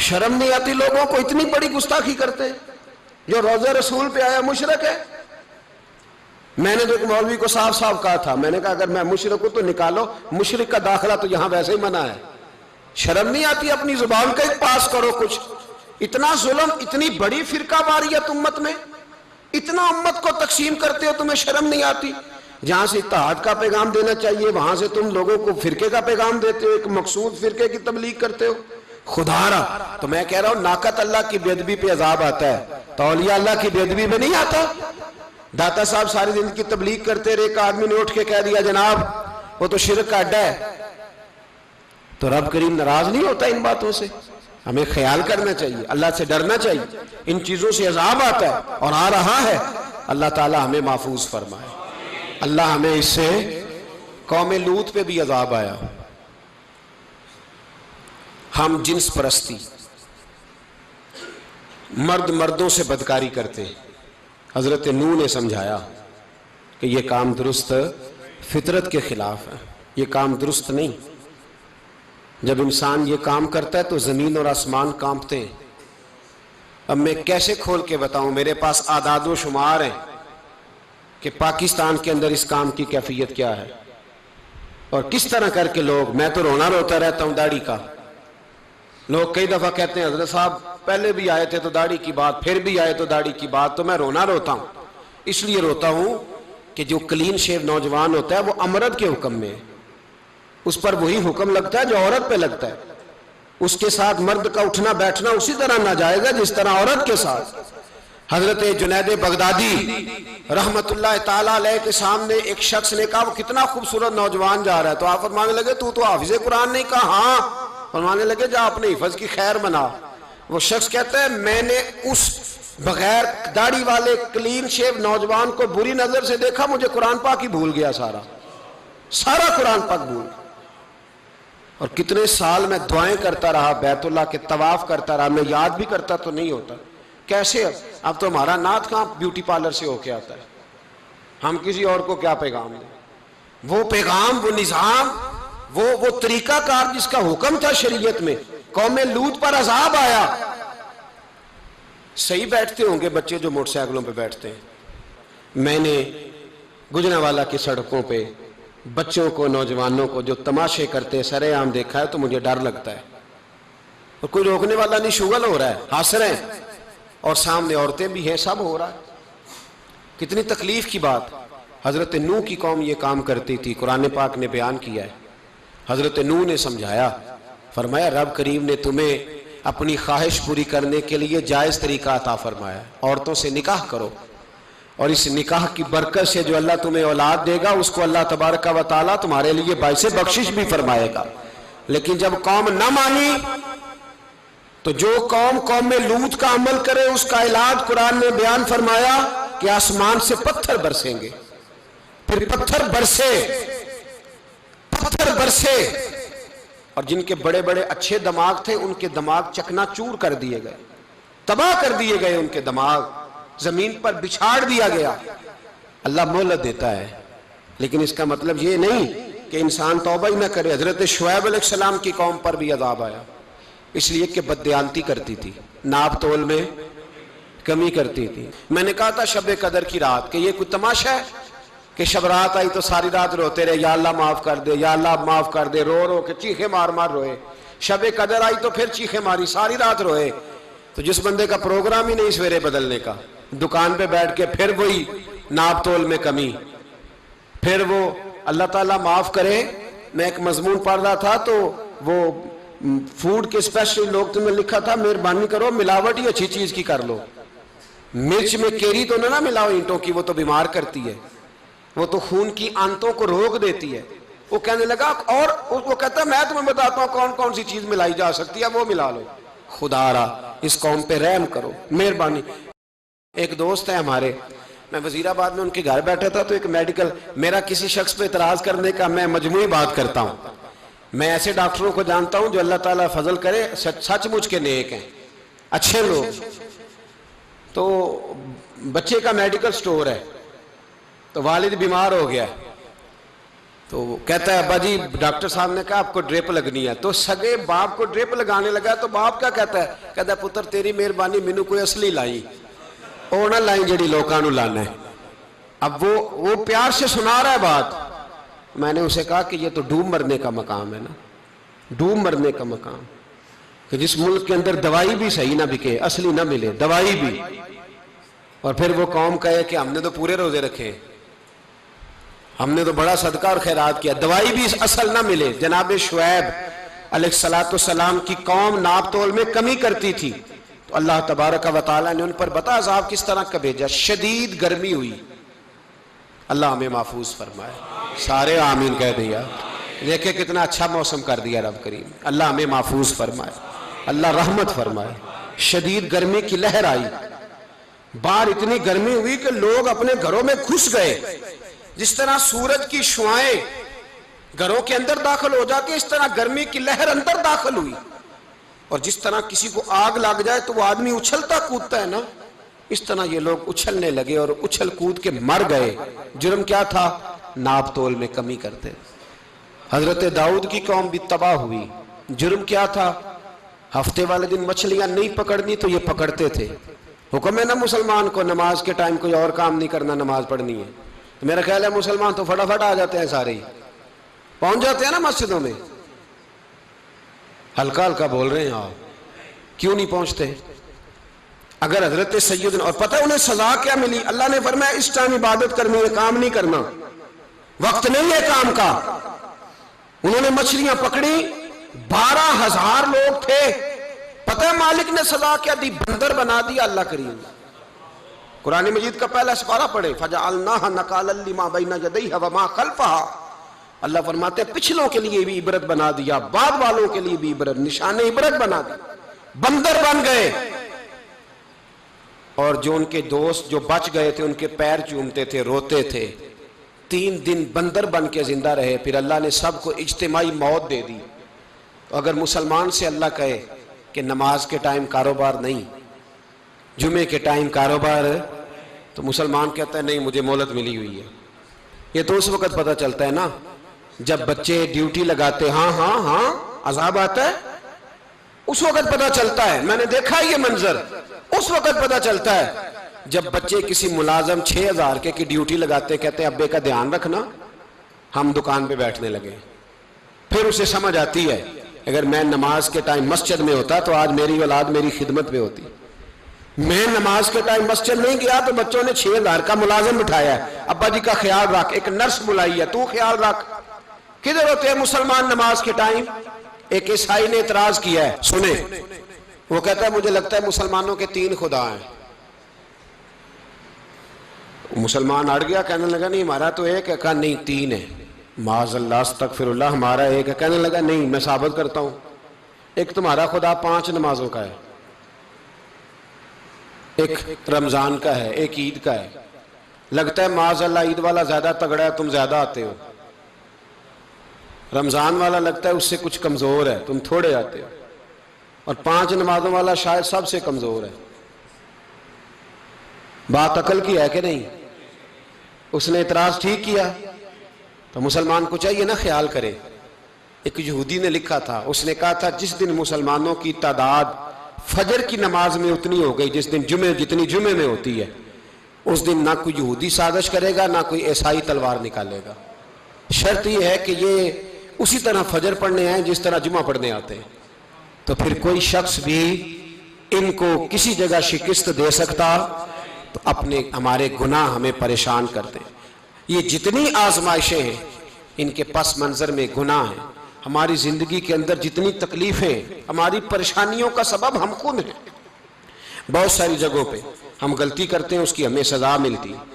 Speaker 1: شرم نہیں آتی لوگوں کو؟ اتنی بڑی گستاخی کرتے ہیں۔ جو روضہ رسول پہ آیا مشرک ہے۔ میں نے تو ایک مولوی کو صاف صاف کہا تھا، میں نے کہا اگر میں مشرک ہوں تو نکالو، مشرک کا داخلہ تو یہاں ویسے ہی منع ہے۔ شرم نہیں آتی؟ اپنی زبان کا ایک پاس کرو کچھ۔ اتنا ظلم، اتنی بڑی فرقہ واریت امت میں، اتنا امت کو تقسیم کرتے ہو، تمہیں شرم نہیں آتی؟ جہاں سے اتحاد کا پیغام دینا چاہیے وہاں سے تم لوگوں کو فرقے کا پیغام دیتے ہو، ایک مقصود فرقے کی تبلیغ کرتے ہو۔ خدا را تو میں کہہ رہا ہوں ناقت اللہ کی بے ادبی پہ عذاب آتا ہے تو اولیاء اللہ کی بے ادبی پہ نہیں آتا. داتا صاحب ساری زندگی تبلیغ کرتے رہے, ایک آدمی نے اٹھ کے کہہ دیا جناب وہ تو شرک کا اڈا ہے, تو رب کریم ناراض نہیں ہوتا ان باتوں سے؟ ہمیں خیال کرنا چاہیے, اللہ سے ڈرنا چاہیے. ان چیزوں سے عذاب آتا ہے اور آ رہا ہے, اللہ تعالی ہمیں محفوظ فرمائے. اللہ ہمیں اس سے, قوم لوط پہ بھی عذاب آیا, ہم جنس پرستی, مرد مردوں سے بدکاری کرتے. حضرت نوح نے سمجھایا کہ یہ کام درست فطرت کے خلاف ہے, یہ کام درست نہیں. جب انسان یہ کام کرتا ہے تو زمین اور آسمان کانپتے ہیں. اب میں کیسے کھول کے بتاؤں, میرے پاس اعداد و شمار ہیں کہ پاکستان کے اندر اس کام کی کیفیت کیا ہے اور کس طرح کر کے لوگ, میں تو رونا روتا رہتا ہوں داڑھی کا. لوگ کئی دفعہ کہتے ہیں حضرت صاحب پہلے بھی آئے تھے تو داڑھی کی بات, پھر بھی آئے تو داڑھی کی بات, تو میں رونا روتا ہوں. اس لیے روتا ہوں کہ جو کلین شیو نوجوان ہوتا ہے وہ امرد کے حکم میں ہے, اس پر وہی حکم لگتا ہے جو عورت پہ لگتا ہے. اس کے ساتھ مرد کا اٹھنا بیٹھنا اسی طرح ناجائز ہے جس طرح عورت کے ساتھ. حضرت جنید بغدادی رحمت اللہ تعالیٰ علیہ کے سامنے ایک شخص نے کہا وہ کتنا خوبصورت نوجوان جا رہا ہے, تو آپ فرمانے لگے تو حافظ قرآن نہیں؟ کہا ہاں. فرمانے لگے جا اپنے حفظ کی خیر بنا. وہ شخص کہتا ہے میں نے اس بغیر داڑھی والے کلین شیو نوجوان کو بری نظر سے دیکھا, مجھے قرآن پاک ہی بھول گیا, سارا قرآن پاک بھول. اور کتنے سال میں دعائیں کرتا رہا, بیت اللہ کے طواف کرتا رہا, میں یاد بھی کرتا تو نہیں ہوتا. کیسے اب تو ہمارا نعت کہاں بیوٹی پارلر سے ہو کے آتا ہے, ہم کسی اور کو کیا پیغام دیں. وہ پیغام, وہ نظام, وہ طریقہ کار جس کا حکم تھا شریعت میں, قوم لوط پر عذاب آیا. صحیح بیٹھتے ہوں گے بچے جو موٹر سائیکلوں پہ بیٹھتے ہیں. میں نے گجرانوالہ کی سڑکوں پہ بچوں کو, نوجوانوں کو جو تماشے کرتے سر عام دیکھا ہے تو مجھے ڈر لگتا ہے. اور کوئی روکنے والا نہیں, شغل ہو رہا ہے, ہنس رہے ہیں, اور سامنے عورتیں بھی ہیں, سب ہو رہا ہے. کتنی تکلیف کی بات. حضرت نوح کی قوم یہ کام کرتی تھی, قرآن پاک نے بیان کیا ہے. حضرت نوح نے سمجھایا, فرمایا رب کریم نے تمہیں اپنی خواہش پوری کرنے کے لیے جائز طریقہ عطا فرمایا, عورتوں سے نکاح کرو, اور اس نکاح کی برکت سے جو اللہ تمہیں اولاد دے گا اس کو اللہ تبارک و تعالیٰ تمہارے لیے باعث بخشش بھی فرمائے گا. لیکن جب قوم نہ مانی تو جو قوم میں لوط کا عمل کرے اس کا علاج قرآن نے بیان فرمایا کہ آسمان سے پتھر برسیں گے. پھر پتھر برسے اور جن کے بڑے بڑے اچھے دماغ تھے ان کے دماغ چکنا چور کر دیے گئے, تباہ کر دیے گئے, ان کے دماغ زمین پر بچھاڑ دیا گیا. اللہ مہلت دیتا ہے لیکن اس کا مطلب یہ نہیں کہ انسان توبہ ہی نہ کرے. حضرت شعیب علیہ السلام کی قوم پر بھی عذاب آیا, اس لیے کہ بددیانتی کرتی تھی, ناپ تول میں کمی کرتی تھی. میں نے کہا تھا شب قدر کی رات کہ یہ کوئی تماشا ہے کہ شب رات آئی تو ساری رات روتے رہے, یا اللہ معاف کر دے, یا اللہ معاف کر دے, رو رو کے چیخے مار مار روئے. شب قدر آئی تو پھر چیخے ماری, ساری رات روئے. تو جس بندے کا پروگرام ہی نہیں سویرے بدلنے کا, دکان پہ بیٹھ کے پھر وہی ناپ تول میں کمی, پھر وہ اللہ تعالیٰ معاف کرے. میں ایک مضمون پڑھ رہا تھا تو وہ فوڈ کے اسپیشل لوگ تمہیں لکھا تھا مہربانی کرو ملاوٹ ہی اچھی چیز کی کر لو, مرچ میں کیری تو نہ ملاؤ اینٹوں کی, وہ تو بیمار کرتی ہے, وہ تو خون کی آنتوں کو روک دیتی ہے. وہ کہنے لگا, اور وہ کہتا ہے میں تمہیں بتاتا ہوں کون کون سی چیز ملائی جا سکتی ہے, وہ ملا لو. خدا را اس قوم پہ رحم کرو, مہربانی. ایک دوست ہے ہمارے, میں وزیر آباد میں ان کے گھر بیٹھا تھا تو ایک میڈیکل, میرا کسی شخص پہ اعتراض کرنے کا میں مجموعی بات کرتا ہوں. میں ایسے ڈاکٹروں کو جانتا ہوں جو اللہ تعالیٰ فضل کرے سچ مچ کے نیک ہیں, اچھے لوگ. تو بچے کا میڈیکل سٹور ہے, تو والد بیمار ہو گیا, تو کہتا ہے ابا جی ڈاکٹر صاحب نے کہا آپ کو ڈرپ لگنی ہے. تو سگے باپ کو ڈرپ لگانے لگا تو باپ کیا کہتا ہے پتر تیری مہربانی مینوں کوئی اصلی لائی, وہ نہ لائیں جڑی لوکاں نو لانا ہے. اب وہ پیار سے سنا رہا ہے بات. میں نے اسے کہا کہ یہ تو ڈوب مرنے کا مقام ہے نا, ڈوب مرنے کا مقام, کہ جس ملک کے اندر دوائی بھی صحیح نہ بکے, اصلی نہ ملے دوائی بھی, اور پھر وہ قوم کہے کہ ہم نے تو پورے روزے رکھے, ہم نے تو بڑا صدقہ اور خیرات کیا, دوائی بھی اصل نہ ملے. جناب شعیب علیہ الصلوۃ والسلام کی قوم ناپ تول میں کمی کرتی تھی تو اللہ تبارک و تعالیٰ نے ان پر بتا عذاب کس طرح کا بھیجا، شدید گرمی ہوئی۔ اللہ ہمیں محفوظ فرمائے، سارے آمین کہہ دیا۔ دیکھیں کتنا اچھا موسم کر دیا رب کریم، اللہ ہمیں محفوظ فرمائے، اللہ رحمت فرمائے۔ شدید گرمی کی لہر آئی، باہر اتنی گرمی ہوئی کہ لوگ اپنے گھروں میں گھس گئے۔ جس طرح سورج کی شعاعیں گھروں کے اندر داخل ہو جاتی، اس طرح گرمی کی لہر اندر داخل ہوئی۔ اور جس طرح کسی کو آگ لگ جائے تو وہ آدمی اچھلتا کودتا ہے نا، اس طرح یہ لوگ اچھلنے لگے اور اچھل کود کے مر گئے۔ جرم کیا تھا؟ ناپ تول میں کمی کرتے۔ حضرت داؤد کی قوم بھی تباہ ہوئی۔ جرم کیا تھا؟ ہفتے والے دن مچھلیاں نہیں پکڑنی تو یہ پکڑتے تھے۔ حکم ہے نا مسلمان کو نماز کے ٹائم کوئی اور کام نہیں کرنا، نماز پڑھنی ہے۔ میرا خیال ہے مسلمان تو فٹافٹ آ جاتے ہیں، سارے ہی پہنچ جاتے ہیں نا مسجدوں میں۔ ہلکا ہلکا بول رہے ہیں آپ، کیوں نہیں پہنچتے؟ اگر حضرت سیدنا، اور پتہ انہیں سزا کیا ملی؟ اللہ نے فرمایا اس ٹائم عبادت کرنی ہے، کام نہیں کرنا، وقت نہیں ہے کام کا۔ انہوں نے مچھلیاں پکڑی، 12,000 لوگ تھے۔ پتہ ہے مالک نے سزا کیا دی؟ بندر بنا دیا اللہ کریم۔ قرآن مجید کا پہلا سپارہ پڑھے، فَجَعَلْنَاهَا نَكَالًا لِمَا بَيْنَ يَدَيْهَا وَمَا خَلْفَهَا۔ اللہ فرماتے ہیں پچھلوں کے لیے بھی عبرت بنا دیا، بعد والوں کے لیے بھی عبرت، نشان عبرت بنا دیا۔ بندر بن گئے، اور جو ان کے دوست جو بچ گئے تھے ان کے پیر چومتے تھے، روتے تھے۔ 3 دن بندر بن کے زندہ رہے، پھر اللہ نے سب کو اجتماعی موت دے دی۔ تو اگر مسلمان سے اللہ کہے کہ نماز کے ٹائم کاروبار نہیں، جمعے کے ٹائم کاروبار، تو مسلمان کہتا ہے نہیں مجھے مہلت ملی ہوئی ہے۔ یہ تو اس وقت پتہ چلتا ہے نا جب بچے ڈیوٹی لگاتے، ہاں ہاں ہاں عذاب آتا ہے، اس وقت پتہ چلتا ہے۔ میں نے دیکھا یہ منظر، اس وقت پتہ چلتا ہے جب بچے کسی ملازم 6,000 کے کی ڈیوٹی لگاتے، کہتے ہیں ابے کا دھیان رکھنا، ہم دکان پہ بیٹھنے لگے۔ پھر اسے سمجھ آتی ہے اگر میں نماز کے ٹائم مسجد میں ہوتا تو آج میری اولاد میری خدمت میں ہوتی۔ میں نماز کے ٹائم مسجد نہیں گیا تو بچوں نے 6,000 کا ملازم بٹھایا ہے، ابا جی کا خیال رکھ، ایک نرس بلائی ہے، تو خیال رکھ۔ کدھر ہوتے ہیں مسلمان نماز کے ٹائم؟ ایک عیسائی نے اعتراض کیا ہے، سنیں، وہ کہتا ہے مجھے لگتا ہے مسلمانوں کے 3 خدا ہیں۔ مسلمان اڑ گیا، کہنے لگا نہیں ہمارا تو ایک ہے، کہا نہیں 3 ہے، معاذ اللہ استغفر اللہ، ہمارا ایک ہے۔ کہنے لگا نہیں میں ثابت کرتا ہوں، ایک تمہارا خدا 5 نمازوں کا ہے، ایک رمضان کا ہے، ایک عید کا ہے۔ لگتا ہے معاذ اللہ عید والا زیادہ تگڑا ہے، تم زیادہ آتے ہو۔ رمضان والا لگتا ہے اس سے کچھ کمزور ہے، تم تھوڑے آتے ہو۔ اور 5 نمازوں والا شاید سب سے کمزور ہے۔ بات عقل کی ہے کہ نہیں؟ اس نے اعتراض ٹھیک کیا تو مسلمان کو چاہیے نا خیال کرے۔ ایک یہودی نے لکھا تھا، اس نے کہا تھا جس دن مسلمانوں کی تعداد فجر کی نماز میں اتنی ہو گئی جس دن جتنی جمعے میں ہوتی ہے، اس دن نہ کوئی یہودی سازش کرے گا نہ کوئی عیسائی تلوار نکالے گا۔ شرط یہ ہے کہ یہ اسی طرح فجر پڑھنے آئیں جس طرح جمعہ پڑھنے آتے ہیں، تو پھر کوئی شخص بھی ان کو کسی جگہ شکست دے سکتا تو اپنے ہمارے گناہ ہمیں پریشان کرتے ہیں۔ یہ جتنی آزمائشیں ہیں ان کے پس منظر میں گناہ ہیں۔ ہماری زندگی کے اندر جتنی تکلیفیں، ہماری پریشانیوں کا سبب ہم خود ہیں۔ بہت ساری جگہوں پہ ہم غلطی کرتے ہیں، اس کی ہمیں سزا ملتی ہے،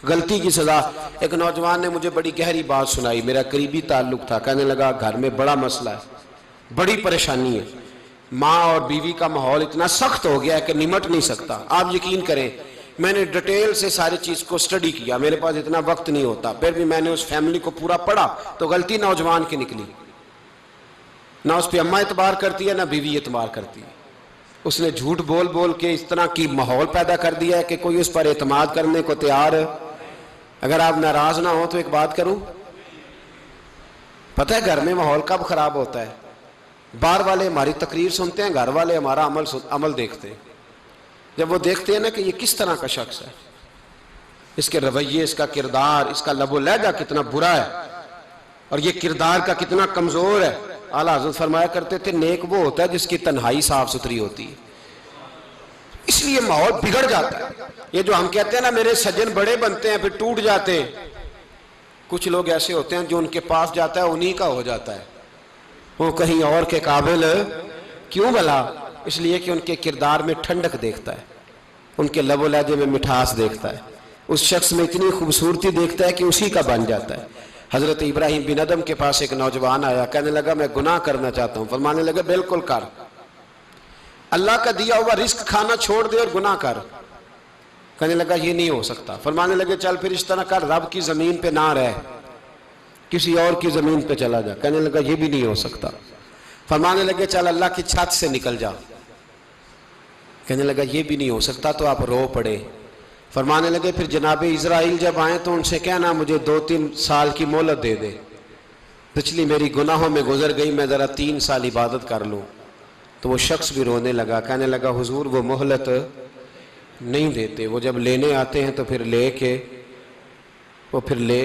Speaker 1: غلطی کی سزا۔ ایک نوجوان نے مجھے بڑی گہری بات سنائی، میرا قریبی تعلق تھا، کہنے لگا گھر میں بڑا مسئلہ ہے، بڑی پریشانی ہے، ماں اور بیوی کا ماحول اتنا سخت ہو گیا ہے کہ نمٹ نہیں سکتا۔ آپ یقین کریں میں نے ڈیٹیل سے ساری چیز کو سٹڈی کیا، میرے پاس اتنا وقت نہیں ہوتا، پھر بھی میں نے اس فیملی کو پورا پڑھا تو غلطی نوجوان کی نکلی۔ نہ اس پہ اماں اعتبار کرتی ہے نہ بیوی اعتبار کرتی ہے۔ اس نے جھوٹ بول بول کے اس طرح کی ماحول پیدا کر دیا ہے کہ کوئی اس پر اعتماد کرنے کو تیار ہے۔ اگر آپ ناراض نہ ہو تو ایک بات کروں، پتہ ہے گھر میں ماحول کب خراب ہوتا ہے؟ باہر والے ہماری تقریر سنتے ہیں، گھر والے ہمارا عمل دیکھتے ہیں۔ جب وہ دیکھتے ہیں نا کہ یہ کس طرح کا شخص ہے، اس کے رویے، اس کا کردار، اس کا لب و لہجہ کتنا برا ہے اور یہ کردار کا کتنا کمزور ہے۔ اعلیٰ حضرت فرمایا کرتے تھے نیک وہ ہوتا ہے جس کی تنہائی صاف ستھری ہوتی ہے، اس لیے ماحول بگڑ جاتا ہے۔ یہ جو ہم کہتے ہیں نا میرے سجن بڑے بنتے ہیں پھر ٹوٹ جاتے ہیں، کچھ لوگ ایسے ہوتے ہیں جو ان کے پاس جاتا ہے انہی کا ہو جاتا ہے۔ وہ کہیں اور کے قابل کیوں بھلا؟ اس لیے کہ ان کے کردار میں ٹھنڈک دیکھتا ہے، ان کے لب و لہجے میں مٹھاس دیکھتا ہے، اس شخص میں اتنی خوبصورتی دیکھتا ہے کہ اسی کا بن جاتا ہے۔ حضرت ابراہیم بن ادم کے پاس ایک نوجوان آیا، کہنے لگا میں گناہ کرنا چاہتا ہوں۔ فرمانے لگا بالکل کر، اللہ کا دیا ہوا رزق کھانا چھوڑ دے اور گناہ کر۔ کہنے لگا یہ نہیں ہو سکتا۔ فرمانے لگے چل پھر اس طرح کر، رب کی زمین پہ نہ رہ، کسی اور کی زمین پہ چلا جا۔ کہنے لگا یہ بھی نہیں ہو سکتا۔ فرمانے لگے چل اللہ کی چھت سے نکل جا۔ کہنے لگا یہ بھی نہیں ہو سکتا، تو آپ رو پڑے۔ فرمانے لگے پھر جناب اسرائیل جب آئیں تو ان سے کہنا مجھے 2-3 سال کی مہلت دے دے، پچھلی میری گناہوں میں گزر گئی، میں ذرا 3 سال عبادت کر لوں۔ تو وہ شخص بھی رونے لگا، کہنے لگا حضور وہ مہلت نہیں دیتے، وہ جب لینے آتے ہیں تو پھر لے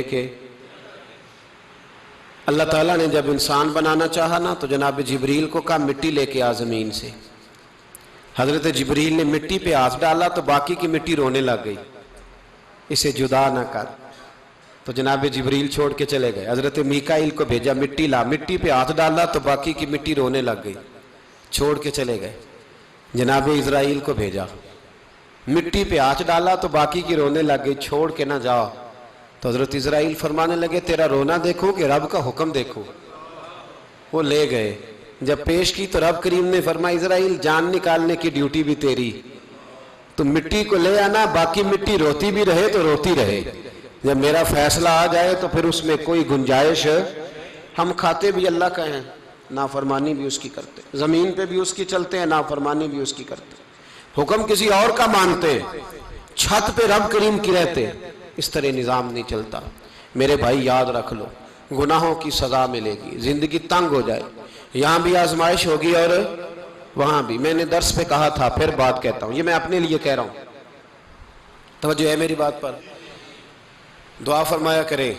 Speaker 1: کے اللہ تعالیٰ نے جب انسان بنانا چاہا نا تو جناب جبریل کو کہا مٹی لے کے آ زمین سے۔ حضرت جبریل نے مٹی پہ ہاتھ ڈالا تو باقی کی مٹی رونے لگ گئی، اسے جدا نہ کر۔ تو جناب جبریل چھوڑ کے چلے گئے۔ حضرت میکائیل کو بھیجا مٹی لا، مٹی پہ ہاتھ ڈالا تو باقی کی مٹی رونے لگ گئی، چھوڑ کے چلے گئے۔ جناب اسرائیل کو بھیجا، مٹی پہ ہاتھ ڈالا تو باقی کی رونے لگ گئی، چھوڑ کے نہ جاؤ۔ تو حضرت اسرائیل فرمانے لگے تیرا رونا دیکھو کہ رب کا حکم دیکھو۔ وہ لے گئے، جب پیش کی تو رب کریم نے فرمایا اسرائیل جان نکالنے کی ڈیوٹی بھی تیری، تو مٹی کو لے آنا، باقی مٹی روتی بھی رہے تو روتی رہے، جب میرا فیصلہ آ جائے تو پھر اس میں کوئی گنجائش، ہم کھاتے بھی اللہ کا ہیں، نافرمانی بھی اس کی کرتے، زمین پہ بھی اس کی چلتے ہیں، نافرمانی بھی اس کی کرتے، حکم کسی اور کا مانتے، چھت پہ رب کریم کی رہتے۔ اس طرح نظام نہیں چلتا۔ میرے بھائی یاد رکھ لو، گناہوں کی سزا ملے گی، زندگی تنگ ہو جائے، یہاں بھی آزمائش ہوگی اور وہاں بھی۔ میں نے درس پہ کہا تھا، پھر بات کہتا ہوں، یہ میں اپنے لیے کہہ رہا ہوں، توجہ ہے میری بات پر۔ دعا فرمایا کرے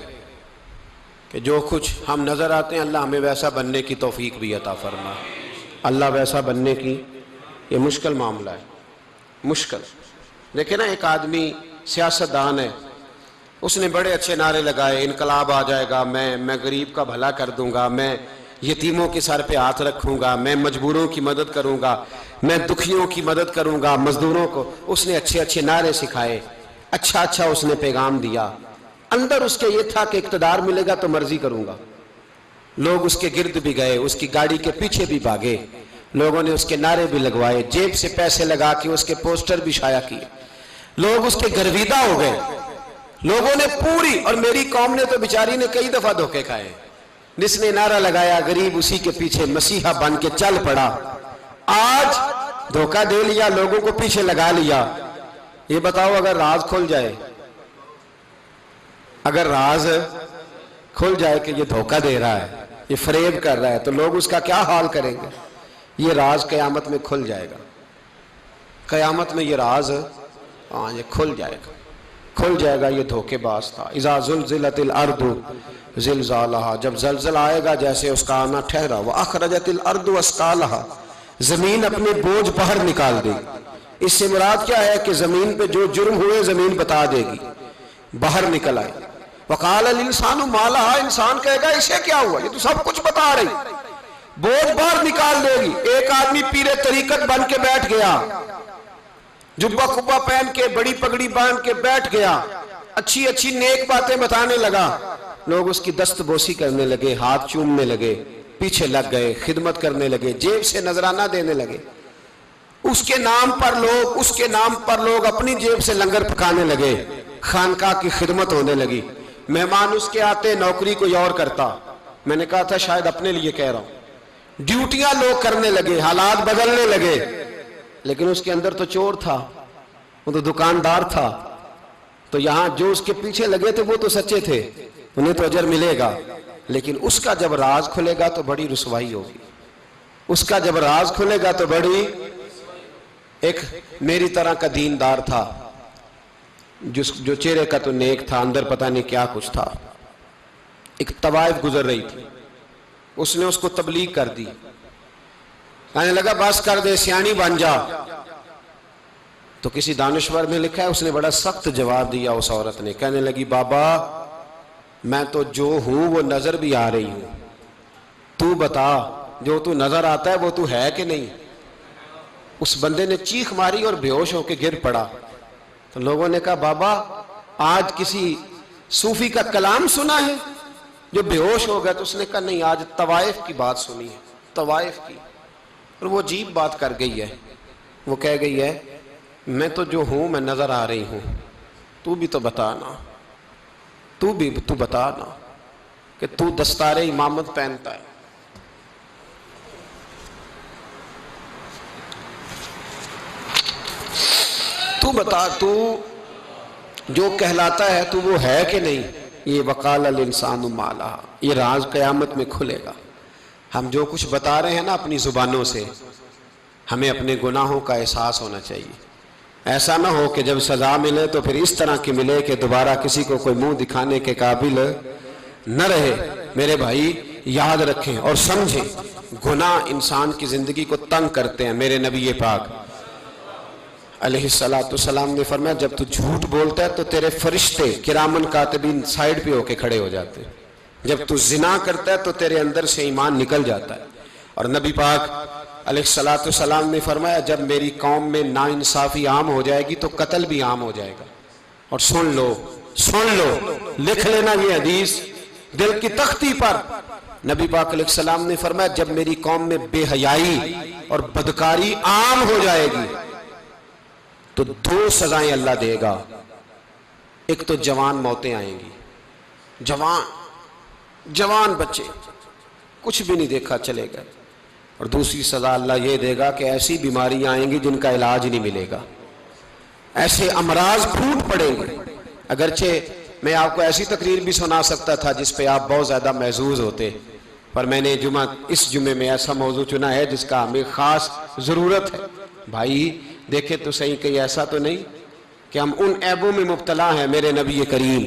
Speaker 1: کہ جو کچھ ہم نظر آتے ہیں اللہ ہمیں ویسا بننے کی توفیق بھی عطا فرما۔ اللہ ویسا بننے کی، یہ مشکل معاملہ ہے، مشکل۔ دیکھیں نا ایک آدمی سیاستدان ہے، اس نے بڑے اچھے نعرے لگائے، انقلاب آ جائے گا، میں غریب کا بھلا کر دوں گا، میں یتیموں کے سر پہ ہاتھ رکھوں گا، میں مجبوروں کی مدد کروں گا، میں دکھیوں کی مدد کروں گا، مزدوروں کو۔ اس نے اچھے اچھے نعرے سکھائے، اچھا اس نے پیغام دیا، اندر اس کے یہ تھا کہ اقتدار ملے گا تو مرضی کروں گا۔ لوگ اس کے گرد بھی گئے، اس کی گاڑی کے پیچھے بھی بھاگے، لوگوں نے اس کے نعرے بھی لگوائے، جیب سے پیسے لگا کے اس کے پوسٹر بھی شائع کیے، لوگ اس کے گرویدہ ہو گئے، لوگوں نے پوری، اور میری قوم نے تو بیچاری نے کئی دفعہ دھوکے کھائے۔ جس نے نعرہ لگایا غریب اسی کے پیچھے مسیحا بن کے چل پڑا، آج دھوکہ دے لیا، لوگوں کو پیچھے لگا لیا۔ یہ بتاؤ اگر راز کھل جائے، اگر راز کھل جائے کہ یہ دھوکہ دے رہا ہے، یہ فریب کر رہا ہے، تو لوگ اس کا کیا حال کریں گے؟ یہ راز قیامت میں کھل جائے گا، قیامت میں یہ راز یہ کھل جائے گا، یہ دھوکے باز تھا۔ اذا زلزلت الارض زلزالہا، جب زلزلہ آئے گا جیسے اس کا آنا ٹھہرا، واخرجت الارض اثقالہا، زمین اپنے بوجھ باہر نکال دے گی۔ اس سے مراد کیا ہے کہ زمین پہ جو جرم ہوئے زمین بتا دے گی، باہر نکل آئے۔ وقال الانسان ما لہا، انسان کہے گا اسے کیا ہوا، یہ تو سب کچھ بتا رہی، بوجھ باہر نکال دے گی۔ ایک آدمی پیر طریقت بن کے بیٹھ گیا، جبہ کبہ پہن کے بڑی پگڑی باندھ کے بیٹھ گیا، اچھی اچھی نیک باتیں بتانے لگا، لوگ اس کی دست بوسی کرنے لگے، ہاتھ چومنے لگے، پیچھے لگ گئے، خدمت کرنے لگے، جیب سے نذرانہ دینے لگے، اس کے نام پر لوگ اپنی جیب سے لنگر پکانے لگے، خانقاہ کی خدمت ہونے لگی، مہمان اس کے آتے، نوکری کوئی اور کرتا۔ میں نے کہا تھا شاید اپنے لیے کہہ رہا ہوں، ڈیوٹیاں لوگ کرنے لگے، حالات بدلنے لگے، لیکن اس کے اندر تو چور تھا، وہ تو دکاندار تھا، تو یہاں جو اس کے پیچھے لگے تھے وہ تو سچے تھے، انہیں تو اجر ملے گا، لیکن اس کا جب راز کھلے گا تو بڑی رسوائی ہوگی، اس کا جب راز کھلے گا تو بڑی۔ ایک میری طرح کا دیندار تھا، جو چہرے کا تو نیک تھا، اندر پتہ نہیں کیا کچھ تھا۔ ایک طوائف گزر رہی تھی، اس نے اس کو تبلیغ کر دی، کہنے لگا بس کر دے، سیانی بن جا۔ تو کسی دانشور میں لکھا ہے اس نے بڑا سخت جواب دیا اس عورت نے، کہنے لگی بابا میں تو جو ہوں وہ نظر بھی آ رہی ہوں، تو بتا جو تو نظر آتا ہے وہ تو ہے کہ نہیں؟ اس بندے نے چیخ ماری اور بے ہوش ہو کے گر پڑا. تو لوگوں نے کہا بابا آج کسی صوفی کا کلام سنا ہے جو بے ہوش ہو گیا؟ تو اس نے کہا نہیں، آج طوائف کی بات سنی ہے، طوائف کی. اور وہ عجیب بات کر گئی ہے، وہ کہہ گئی ہے میں تو جو ہوں میں نظر آ رہی ہوں، تو بھی تو بتانا، تو بتانا کہ تو دستار امامت پہنتا ہے. تو بتا، تو جو کہلاتا ہے تو وہ ہے کہ نہیں؟ یہ وقال الانسان ما لہا، یہ راز قیامت میں کھلے گا. ہم جو کچھ بتا رہے ہیں نا اپنی زبانوں سے، ہمیں اپنے گناہوں کا احساس ہونا چاہیے. ایسا نہ ہو کہ جب سزا ملے تو پھر اس طرح کی ملے کہ دوبارہ کسی کو کوئی منہ دکھانے کے قابل نہ رہے. میرے بھائی یاد رکھیں اور سمجھیں، گناہ انسان کی زندگی کو تنگ کرتے ہیں. میرے نبی پاک علیہ السلام نے فرمایا جب تو جھوٹ بولتا ہے تو تیرے فرشتے کرامن کاتبین سائیڈ پہ ہو کے کھڑے ہو جاتے ہیں. جب تو زنا کرتا ہے تو تیرے اندر سے ایمان نکل جاتا ہے. اور نبی پاک علیہ السلام نے فرمایا جب میری قوم میں ناانصافی عام ہو جائے گی تو قتل بھی عام ہو جائے گا. اور سن لو لکھ لینا یہ حدیث دل کی تختی پر. نبی پاک علیہ السلام نے فرمایا جب میری قوم میں بے حیائی اور بدکاری عام ہو جائے گی تو 2 سزائیں اللہ دے گا. ایک تو جوان موتیں آئیں گی، جوان بچے کچھ بھی نہیں دیکھا چلے گئے. اور دوسری سزا اللہ یہ دے گا کہ ایسی بیماریاں آئیں گی جن کا علاج نہیں ملے گا، ایسے امراض پھوٹ پڑیں گے. اگرچہ میں آپ کو ایسی تقریر بھی سنا سکتا تھا جس پہ آپ بہت زیادہ محظوظ ہوتے، پر میں نے اس جمعے میں ایسا موضوع چنا ہے جس کا ہمیں خاص ضرورت ہے. بھائی دیکھیں تو صحیح، کہیں ایسا تو نہیں کہ ہم ان عیبوں میں مبتلا ہیں. میرے نبی کریم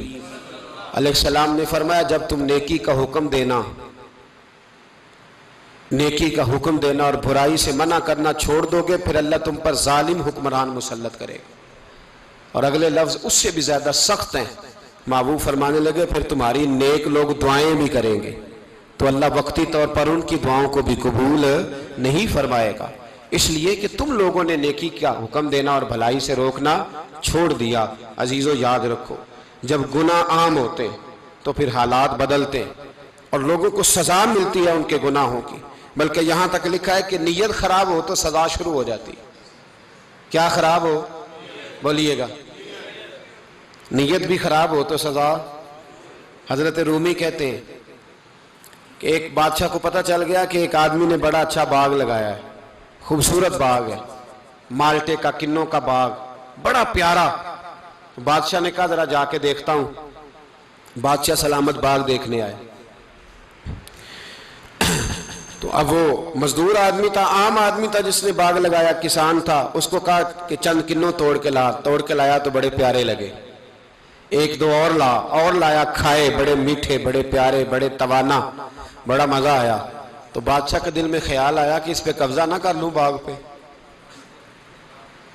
Speaker 1: علیہ السلام نے فرمایا جب تم نیکی کا حکم دینا اور برائی سے منع کرنا چھوڑ دو گے پھر اللہ تم پر ظالم حکمران مسلط کرے گا. اور اگلے لفظ اس سے بھی زیادہ سخت ہیں. محبوب فرمانے لگے پھر تمہاری نیک لوگ دعائیں بھی کریں گے تو اللہ وقتی طور پر ان کی دعاؤں کو بھی قبول نہیں فرمائے گا. اس لیے کہ تم لوگوں نے نیکی کا حکم دینا اور بھلائی سے روکنا چھوڑ دیا. عزیزو یاد رکھو جب گناہ عام ہوتے تو پھر حالات بدلتے اور لوگوں کو سزا ملتی ہے ان کے گناہوں کی. بلکہ یہاں تک لکھا ہے کہ نیت خراب ہو تو سزا شروع ہو جاتی. کیا خراب ہو؟ بولیے گا. نیت بھی خراب ہو تو سزا. حضرت رومی کہتے ہیں کہ ایک بادشاہ کو پتہ چل گیا کہ ایک آدمی نے بڑا اچھا باغ لگایا ہے، خوبصورت باغ ہے، مالٹے کا، کنوں کا باغ، بڑا پیارا. بادشاہ نے کہا ذرا جا کے دیکھتا ہوں. بادشاہ سلامت باغ دیکھنے آئے تو اب وہ مزدور آدمی تھا، عام آدمی تھا جس نے باغ لگایا، کسان تھا. اس کو کہا کہ چند کنوں توڑ کے لایا تو بڑے پیارے لگے. 1-2 اور لایا، کھائے، بڑے میٹھے، بڑے پیارے، بڑے توانا، بڑا مزہ آیا. تو بادشاہ کے دل میں خیال آیا کہ اس پہ قبضہ نہ کر لوں باغ پہ.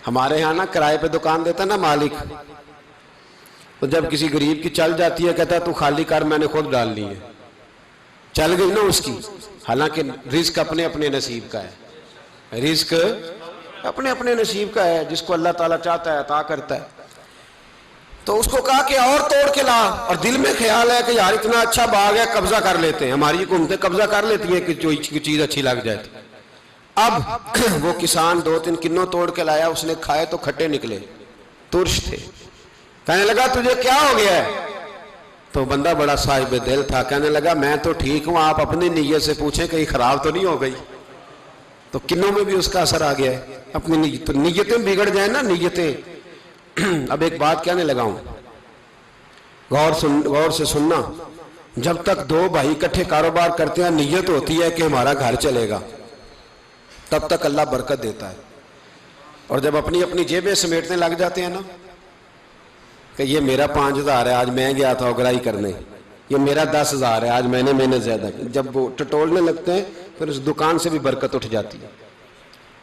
Speaker 1: ہمارے ہاں نا کرائے پہ دکان دیتا نا مالک، تو جب کسی غریب کی چل جاتی ہے کہتا ہے تو خالی کر، میں نے خود ڈال لی ہے. چل گئی نا اس کی. حالانکہ رزق اپنے اپنے نصیب کا ہے، رزق اپنے اپنے نصیب کا ہے، جس کو اللہ تعالیٰ چاہتا ہے عطا کرتا ہے. تو اس کو کہا کہ اور توڑ کے لا، اور دل میں خیال ہے کہ یار اتنا اچھا باغ ہے قبضہ کر لیتے ہیں. ہماری حکومتیں قبضہ کر لیتی ہیں کہ جو چیز اچھی لگ جائے. اب وہ کسان 2-3 کنوں توڑ کے لایا، اس نے کھائے تو کھٹے نکلے، ترش تھے. کہنے لگا تجھے کیا ہو گیا ہے؟ تو بندہ بڑا صاحب دل تھا، کہنے لگا میں تو ٹھیک ہوں، آپ اپنی نیت سے پوچھیں کہیں خراب تو نہیں ہو گئی. تو کنوں میں بھی اس کا اثر آ گیا ہے. اپنی نیتیں بگڑ جائیں نا، نیتیں. اب ایک بات کہنے لگا ہوں، غور سے سننا. جب تک 2 بھائی اکٹھے کاروبار کرتے ہیں نیت ہوتی ہے کہ ہمارا گھر چلے گا، تب تک اللہ برکت دیتا ہے. اور جب اپنی اپنی جیبیں سمیٹنے لگ جاتے ہیں نا کہ یہ میرا 5,000 ہے، آج میں گیا تھا اگرائی کرنے، یہ میرا 10,000 ہے، آج میں نے محنت زیادہ کی، جب وہ ٹٹولنے لگتے ہیں پھر اس دکان سے بھی برکت اٹھ جاتی ہے،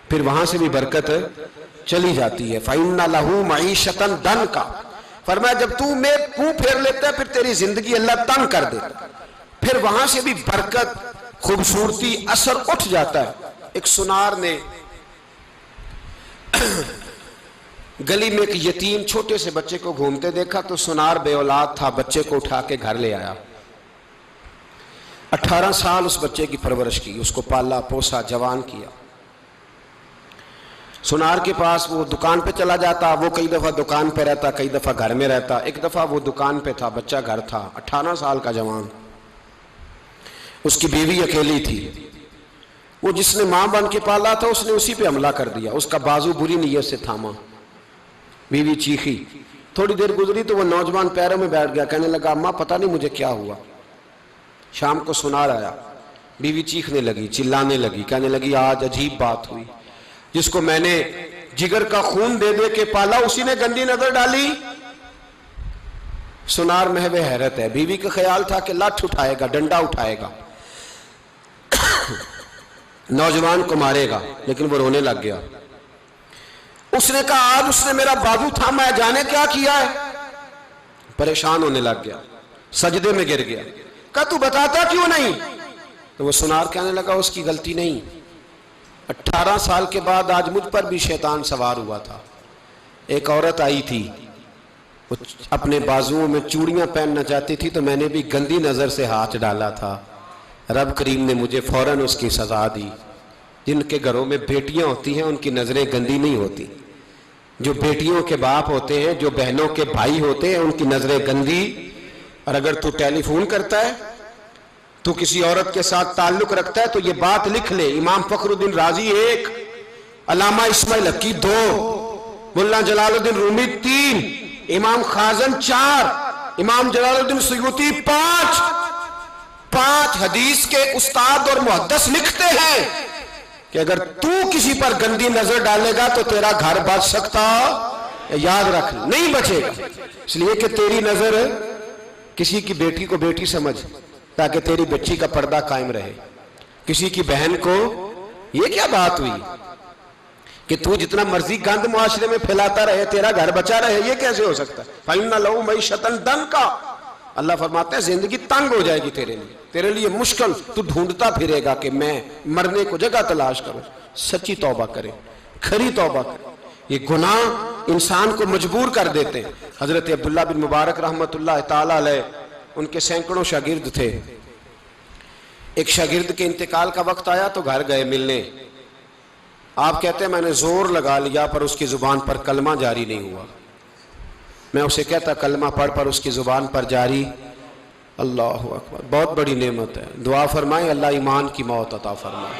Speaker 1: پھر وہاں سے بھی برکت چلی جاتی ہے. فَإِنَّ لَهُ مَعِيشَةً ضَنْكَ. فرمایا جب تو میں منہ پھیر لیتا ہے پھر تیری زندگی اللہ تنگ کر دیتا، پھر وہاں سے بھی برکت خوبصورتی اثر اٹھ جاتا ہے۔ ایک سنار نے گلی میں ایک یتیم چھوٹے سے بچے کو گھومتے دیکھا تو سنار بے اولاد تھا، بچے کو اٹھا کے گھر لے آیا۔ 18 سال اس بچے کی پرورش کی، اس کو پالا پوسا جوان کیا۔ سنار کے پاس وہ دکان پہ چلا جاتا، وہ کئی دفعہ دکان پہ رہتا، کئی دفعہ گھر میں رہتا۔ ایک دفعہ وہ دکان پہ تھا، بچہ گھر تھا، 18 سال کا جوان، اس کی بیوی اکیلی تھی۔ وہ جس نے ماں بن کے پالا تھا اس نے اسی پہ حملہ کر دیا، اس کا بازو بری نیت سے تھاما، بیوی چیخی۔ تھوڑی دیر گزری تو وہ نوجوان پیروں میں بیٹھ گیا، کہنے لگا اماں پتہ نہیں مجھے کیا ہوا۔ شام کو سنار آیا، بیوی چیخنے لگی، چلانے لگی، کہنے لگی آج عجیب بات ہوئی، جس کو میں نے جگر کا خون دے دے کے پالا اسی نے گندی نظر ڈالی۔ سنار محو حیرت ہے، بیوی کا خیال تھا کہ لاٹھ اٹھائے گا، ڈنڈا اٹھائے گا، نوجوان کو مارے گا، لیکن وہ رونے لگ گیا۔ اس نے کہا آج اس نے میرا بازو تھاما ہے، جانے کیا کیا ہے؟ پریشان ہونے لگ گیا، سجدے میں گر گیا، کہا تو بتاتا کیوں نہیں؟ تو وہ سنار کہنے لگا اس کی غلطی نہیں، 18 سال کے بعد آج مجھ پر بھی شیطان سوار ہوا تھا۔ ایک عورت آئی تھی، وہ اپنے بازوؤں میں چوڑیاں پہننا چاہتی تھی تو میں نے بھی گندی نظر سے ہاتھ ڈالا تھا، رب کریم نے مجھے فوراً اس کی سزا دی۔ جن کے گھروں میں بیٹیاں ہوتی ہیں ان کی نظریں گندی نہیں ہوتی، جو بیٹیوں کے باپ ہوتے ہیں، جو بہنوں کے بھائی ہوتے ہیں، ان کی نظریں گندی۔ اور اگر تو ٹیلی فون کرتا ہے، تو کسی عورت کے ساتھ تعلق رکھتا ہے تو یہ بات لکھ لے، امام فخر الدین رازی 1، علامہ اسماعیل حقی 2، مولانا جلال الدین رومی 3، امام خازن 4، امام جلال الدین سیوطی 5 حدیث کے استاد اور محدث لکھتے ہیں کہ اگر تو کسی پر گندی نظر ڈالے گا تو تیرا گھر بچ سکتا، یاد رکھ نہیں بچے گا، اس لیے کہ تیری نظر کسی کی بیٹی کو بیٹی سمجھ تاکہ تیری بچی کا پردہ قائم رہے، کسی کی بہن کو۔ یہ کیا بات ہوئی کہ تو جتنا مرضی گند معاشرے میں پھیلاتا رہے تیرا گھر بچا رہے؟ یہ کیسے ہو سکتا ہے؟ فَإِنَّ لَهُ مَعِيشَةً ضَنْكَ، اللہ فرماتے ہیں زندگی تنگ ہو جائے گی تیرے لیے مشکل، تو ڈھونڈتا پھرے گا کہ میں مرنے کو جگہ تلاش کروں۔ سچی توبہ کرے، کھری توبہ کرے۔ یہ گناہ انسان کو مجبور کر دیتے ہیں۔ حضرت عبداللہ بن مبارک رحمت اللہ تعالیٰ علیہ، ان کے سینکڑوں شاگرد تھے، ایک شاگرد کے انتقال کا وقت آیا تو گھر گئے ملنے۔ آپ کہتے ہیں میں نے زور لگا لیا پر اس کی زبان پر کلمہ جاری نہیں ہوا۔ میں اسے کہتا کلمہ پڑھ پر اس کی زبان پر جاری۔ اللہ اکبر، بہت بڑی نعمت ہے، دعا فرمائیں اللہ ایمان کی موت عطا فرمائے،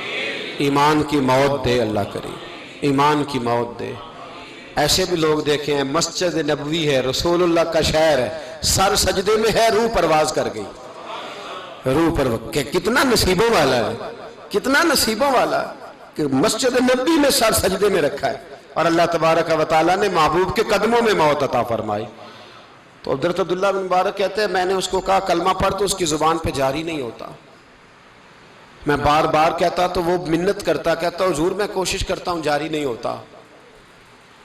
Speaker 1: ایمان کی موت دے اللہ کریم، ایمان کی موت دے۔ ایسے بھی لوگ دیکھے ہیں، مسجد نبوی ہے، رسول اللہ کا شہر ہے، سر سجدے میں ہے، روح پرواز کر گئی، روح پرواز۔ کتنا نصیبوں والا ہے، کتنا نصیبوں والا ہے کہ مسجد نبوی میں سر سجدے میں رکھا ہے اور اللہ تبارک و تعالیٰ نے محبوب کے قدموں میں موت عطا فرمائی۔ تو حضرت عبداللہ بن مبارک کہتے ہیں میں نے اس کو کہا کلمہ پڑھ تو اس کی زبان پہ جاری نہیں ہوتا۔ میں بار بار کہتا تو وہ منت کرتا، کہتا حضور میں کوشش کرتا ہوں جاری نہیں ہوتا۔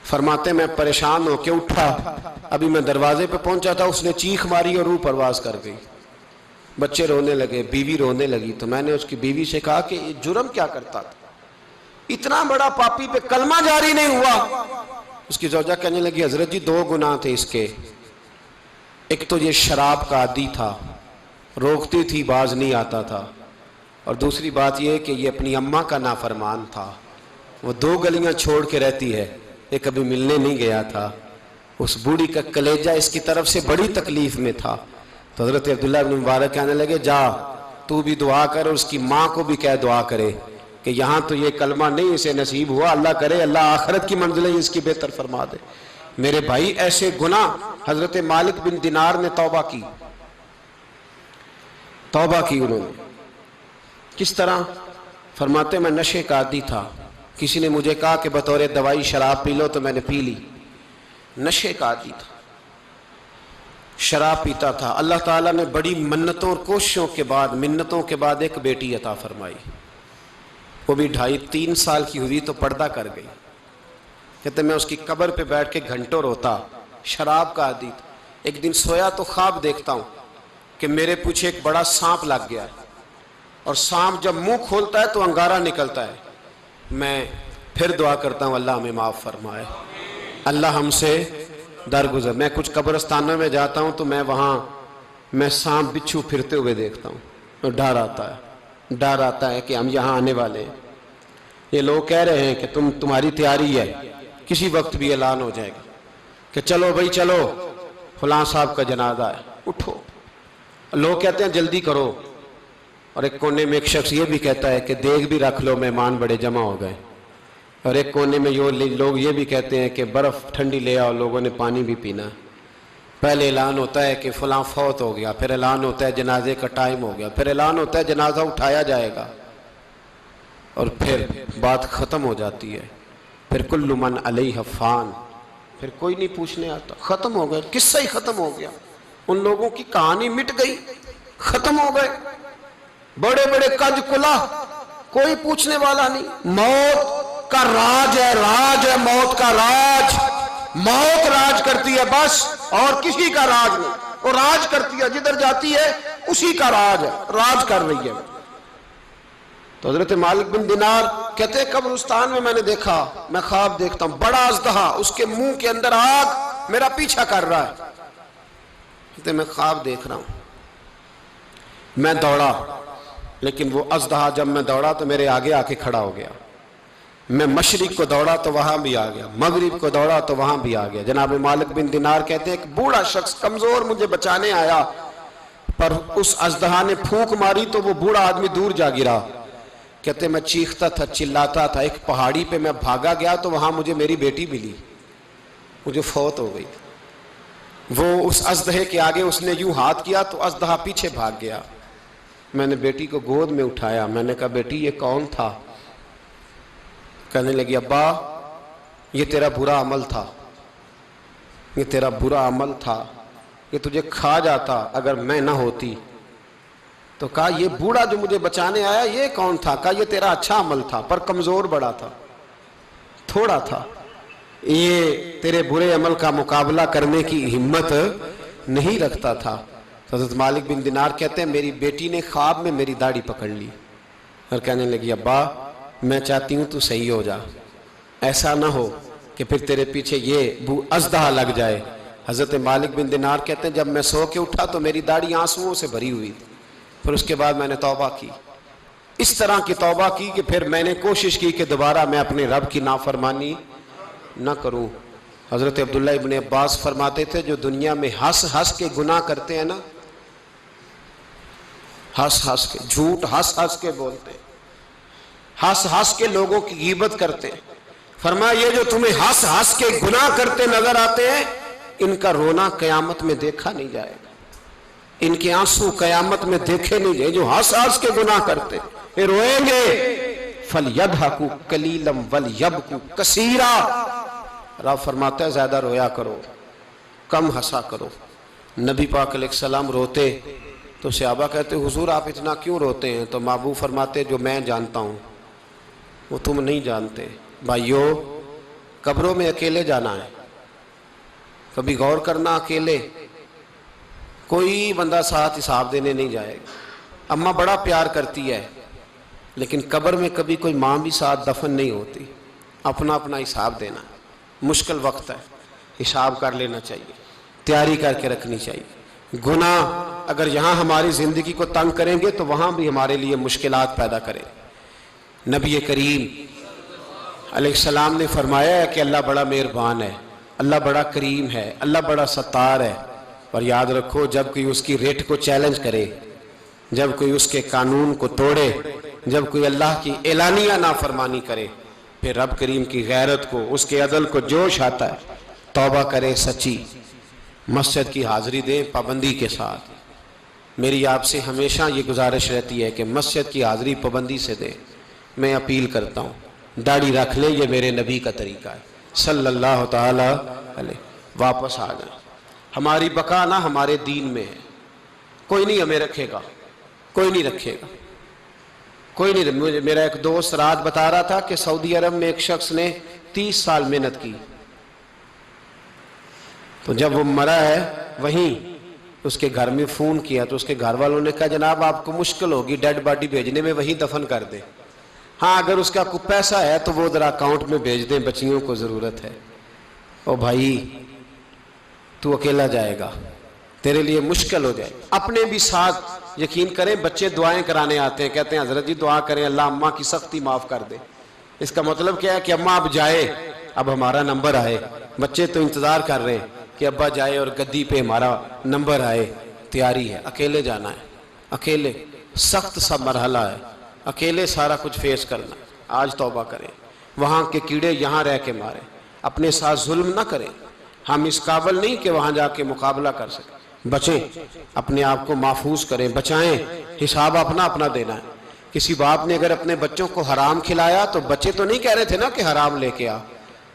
Speaker 1: فرماتے میں پریشان ہو کے اٹھا، ابھی میں دروازے پہ پہنچا تھا، اس نے چیخ ماری اور روح پرواز کر گئی۔ بچے رونے لگے، بیوی رونے لگی، تو میں نے اس کی بیوی سے کہا کہ یہ جرم کیا کرتا تھا، اتنا بڑا پاپی پہ کلمہ جاری نہیں ہوا۔ اس کی زوجہ کہنے لگی حضرت جی 2 گناہ تھے اس کے، ایک تو یہ شراب کا عادی تھا، روکتی تھی باز نہیں آتا تھا، اور دوسری بات یہ کہ یہ اپنی اماں کا نافرمان تھا، وہ 2 گلیاں چھوڑ کے رہتی ہے، یہ کبھی ملنے نہیں گیا تھا، اس بوڑھی کا کلیجہ اس کی طرف سے بڑی تکلیف میں تھا۔ تو حضرت عبداللہ بن مبارک کہنے لگے جا تو بھی دعا کر اور اس کی ماں کو بھی کہہ دعا کرے کہ یہاں تو یہ کلمہ نہیں اسے نصیب ہوا، اللہ کرے اللہ آخرت کی منزلیں اس کی بہتر فرما دے۔ میرے بھائی ایسے گناہ حضرت مالک بن دینار نے توبہ کی انہوں نے۔ کس طرح؟ فرماتے میں نشے کا عادی تھا، کسی نے مجھے کہا کہ بطور دوائی شراب پی لو تو میں نے پی لی، نشے کا عادی تھا، شراب پیتا تھا۔ اللہ تعالیٰ نے بڑی منتوں اور کوششوں کے بعد، منتوں کے بعد ایک بیٹی عطا فرمائی، وہ بھی 2.5-3 سال کی ہوئی تو پردہ کر گئی۔ کہتے میں اس کی قبر پہ بیٹھ کے گھنٹوں روتا، شراب کا عادی تھا۔ ایک دن سویا تو خواب دیکھتا ہوں کہ میرے پیچھے ایک بڑا سانپ لگ گیا اور سانپ جب منہ کھولتا ہے تو انگارہ نکلتا ہے. میں پھر دعا کرتا ہوں اللہ ہمیں معاف فرمائے, اللہ ہم سے درگزر. میں کچھ قبرستانوں میں جاتا ہوں تو میں وہاں سانپ بچھو پھرتے ہوئے دیکھتا ہوں, اور ڈر آتا ہے کہ ہم یہاں آنے والے ہیں. یہ لوگ کہہ رہے ہیں کہ تمہاری تیاری ہے, کسی وقت بھی اعلان ہو جائے گا کہ چلو بھائی چلو فلاں صاحب کا جنازہ ہے, اٹھو. لوگ کہتے ہیں جلدی کرو, اور ایک کونے میں ایک شخص یہ بھی کہتا ہے کہ دیگ بھی رکھ لو, مہمان بڑے جمع ہو گئے. اور ایک کونے میں لوگ یہ بھی کہتے ہیں کہ برف ٹھنڈی لے آؤ, لوگوں نے پانی بھی پینا. پہلے اعلان ہوتا ہے کہ فلاں فوت ہو گیا, پھر اعلان ہوتا ہے جنازے کا ٹائم ہو گیا, پھر اعلان ہوتا ہے جنازہ اٹھایا جائے گا, اور پھر بات ختم ہو جاتی ہے. پھر کل من علیہ فان, پھر کوئی نہیں پوچھنے آتا. ختم ہو گئے, قصہ ہی ختم ہو گیا. ان لوگوں کی کہانی مٹ گئی, ختم ہو گئے. بڑے بڑے کنج کلا, کوئی پوچھنے والا نہیں. موت کا راج ہے, راج ہے موت کا راج. موت راج کرتی ہے بس, اور کسی کا راج نہیں. وہ راج کرتی ہے, جدھر جاتی ہے اسی کا راج ہے, راج کر رہی ہے. تو حضرت مالک بن دینار کہتے ہیں قبرستان میں نے دیکھا, میں خواب دیکھتا ہوں, بڑا اژدہا, اس کے منہ کے اندر آگ, میرا پیچھا کر رہا ہے. کہتے ہیں میں خواب دیکھ رہا ہوں. میں دوڑا, لیکن وہ اژدہا جب میں دوڑا تو میرے آگے آ کے کھڑا ہو گیا. میں مشرق کو دوڑا تو وہاں بھی آ گیا, مغرب کو دوڑا تو وہاں بھی آ گیا. جناب مالک بن دینار کہتے ہیں ایک بوڑھا شخص کمزور مجھے بچانے آیا, پر اس اژدہا نے پھونک ماری تو وہ بوڑھا آدمی دور جا گرا. کہتے میں چیختا تھا, چلاتا تھا. ایک پہاڑی پہ میں بھاگا گیا تو وہاں مجھے میری بیٹی ملی, مجھے فوت ہو گئی. وہ اس اژدہے کے آگے اس نے یوں ہاتھ کیا تو اژدہا پیچھے بھاگ گیا. میں نے بیٹی کو گود میں اٹھایا, میں نے کہا بیٹی یہ کون تھا؟ کہنے لگی ابا یہ تیرا برا عمل تھا, یہ تیرا برا عمل تھا, یہ تجھے کھا جاتا اگر میں نہ ہوتی. تو کہا یہ بوڑھا جو مجھے بچانے آیا یہ کون تھا؟ کہا یہ تیرا اچھا عمل تھا, پر کمزور بڑا تھا, تھوڑا تھا, یہ تیرے برے عمل کا مقابلہ کرنے کی ہمت نہیں رکھتا تھا. حضرت مالک بن دینار کہتے ہیں میری بیٹی نے خواب میں میری داڑھی پکڑ لی اور کہنے لگی ابا میں چاہتی ہوں تو صحیح ہو جا, ایسا نہ ہو کہ پھر تیرے پیچھے یہ اژدہا لگ جائے. حضرت مالک بن دینار کہتے ہیں جب میں سو کے اٹھا تو میری داڑھی آنسوؤں سے بھری ہوئی تھی. پھر اس کے بعد میں نے توبہ کی, اس طرح کی توبہ کی کہ پھر میں نے کوشش کی کہ دوبارہ میں اپنے رب کی نافرمانی نہ کروں. حضرت عبداللہ ابن عباس فرماتے تھے جو دنیا میں ہنس ہنس کے گناہ کرتے ہیں نا, ہنس ہنس کے, جھوٹ ہنس ہنس کے بولتے, ہنس ہنس کے لوگوں کی غیبت کرتے, فرمایا یہ جو تمہیں ہنس ہنس کے گناہ کرتے نظر آتے ہیں ان کا رونا قیامت میں دیکھا نہیں جائے گا, ان کے آنسو قیامت میں دیکھے نہیں جائے. جو ہنس ہنس کے گناہ کرتے یہ روئیں گے. فَلْيَضْحَكُوا قَلِيلًا وَلْيَبْكُوا كَثِيرًا, رب فرماتا ہے زیادہ رویا کرو کم ہنسا کرو. نبی پاک علیہ السلام روتے تو صحابہ کہتے حضور آپ اتنا کیوں روتے ہیں؟ تو محبوب فرماتے جو میں جانتا ہوں وہ تم نہیں جانتے. بھائیو قبروں میں اکیلے جانا ہے, کبھی غور کرنا, اکیلے کوئی بندہ ساتھ حساب دینے نہیں جائے گا. اماں بڑا پیار کرتی ہے لیکن قبر میں کبھی کوئی ماں بھی ساتھ دفن نہیں ہوتی. اپنا اپنا حساب دینا, مشکل وقت ہے, حساب کر لینا چاہیے, تیاری کر کے رکھنی چاہیے. گناہ اگر یہاں ہماری زندگی کو تنگ کریں گے تو وہاں بھی ہمارے لیے مشکلات پیدا کریں. نبی کریم علیہ السلام نے فرمایا ہے کہ اللہ بڑا مہربان ہے, اللہ بڑا کریم ہے, اللہ بڑا ستار ہے. اور یاد رکھو جب کوئی اس کی ریٹ کو چیلنج کرے, جب کوئی اس کے قانون کو توڑے, جب کوئی اللہ کی اعلانیہ نافرمانی کرے, پھر رب کریم کی غیرت کو, اس کے عدل کو جوش آتا ہے. توبہ کرے سچی, مسجد کی حاضری دیں پابندی کے ساتھ. میری آپ سے ہمیشہ یہ گزارش رہتی ہے کہ مسجد کی حاضری پابندی سے دیں. میں اپیل کرتا ہوں داڑھی رکھ لیں, یہ میرے نبی کا طریقہ ہے صلی اللہ تعالی علیہ. واپس آ جائیں, ہماری بقا نہ ہمارے دین میں ہے. کوئی نہیں ہمیں رکھے گا, کوئی نہیں رکھے گا, کوئی نہیں. میرا ایک دوست رات بتا رہا تھا کہ سعودی عرب میں ایک شخص نے 30 سال محنت کی, تو جب وہ مرا ہے وہیں اس کے گھر میں فون کیا تو اس کے گھر والوں نے کہا جناب آپ کو مشکل ہوگی ڈیڈ باڈی بھیجنے میں، وہیں دفن کر دیں، ہاں اگر اس کا کوئی پیسہ ہے تو وہ ذرا اکاؤنٹ میں بھیج دیں، بچیوں کو ضرورت ہے۔ او بھائی تو اکیلا جائے گا، تیرے لیے مشکل ہو جائے۔ اپنے بھی ساتھ یقین کریں، بچے دعائیں کرانے آتے ہیں، کہتے ہیں حضرت جی دعا کریں اللہ اماں کی سختی معاف کر دے۔ اس کا مطلب کیا ہے کہ اماں اب جائے، اب ہمارا نمبر آئے۔ بچے تو انتظار کر رہے ہیں کہ ابا جائے اور گدی پہ ہمارا نمبر آئے، تیاری ہے۔ اکیلے جانا ہے، اکیلے، سخت سا مرحلہ ہے، اکیلے سارا کچھ فیس کرنا۔ آج توبہ کریں، وہاں کے کیڑے یہاں رہ کے ماریں، اپنے ساتھ ظلم نہ کریں۔ ہم اس قابل نہیں کہ وہاں جا کے مقابلہ کر سکیں۔ بچیں، اپنے آپ کو محفوظ کریں، بچائیں، حساب اپنا اپنا دینا ہے۔ کسی باپ نے اگر اپنے بچوں کو حرام کھلایا تو بچے تو نہیں کہہ رہے تھے نا کہ حرام لے کے آ،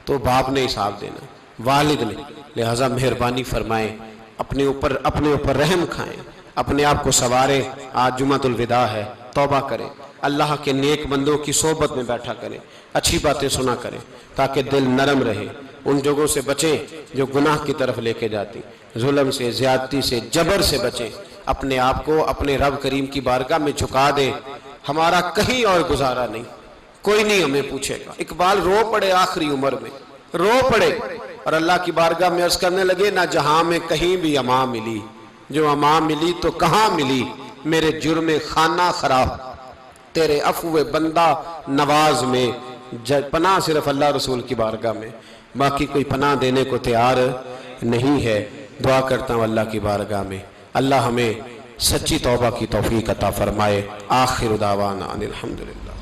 Speaker 1: تو باپ نے حساب دینا، والد نے۔ لہٰذا مہربانی فرمائیں، اپنے اوپر رحم کھائیں، اپنے آپ کو سنواریں۔ آج جمعۃ الوداع ہے، توبہ کریں، اللہ کے نیک بندوں کی صحبت میں بیٹھا کریں، اچھی باتیں سنا کریں تاکہ دل نرم رہے۔ ان جگہوں سے بچیں جو گناہ کی طرف لے کے جاتی، ظلم سے، زیادتی سے، جبر سے بچیں۔ اپنے آپ کو اپنے رب کریم کی بارگاہ میں جھکا دیں۔ ہمارا کہیں اور گزارا نہیں، کوئی نہیں ہمیں پوچھے گا۔ اقبال رو پڑے آخری عمر میں، رو پڑے اور اللہ کی بارگاہ میں عرض کرنے لگے، نہ جہاں میں کہیں بھی امان ملی، جو امان ملی تو کہاں ملی، میرے جرم خانہ خراب، تیرے عفو بندہ نواز میں۔ پناہ صرف اللہ رسول کی بارگاہ میں، باقی کوئی پناہ دینے کو تیار نہیں ہے۔ دعا کرتا ہوں اللہ کی بارگاہ میں اللہ ہمیں سچی توبہ کی توفیق عطا فرمائے۔ آخر دعوانا ان الحمدللہ۔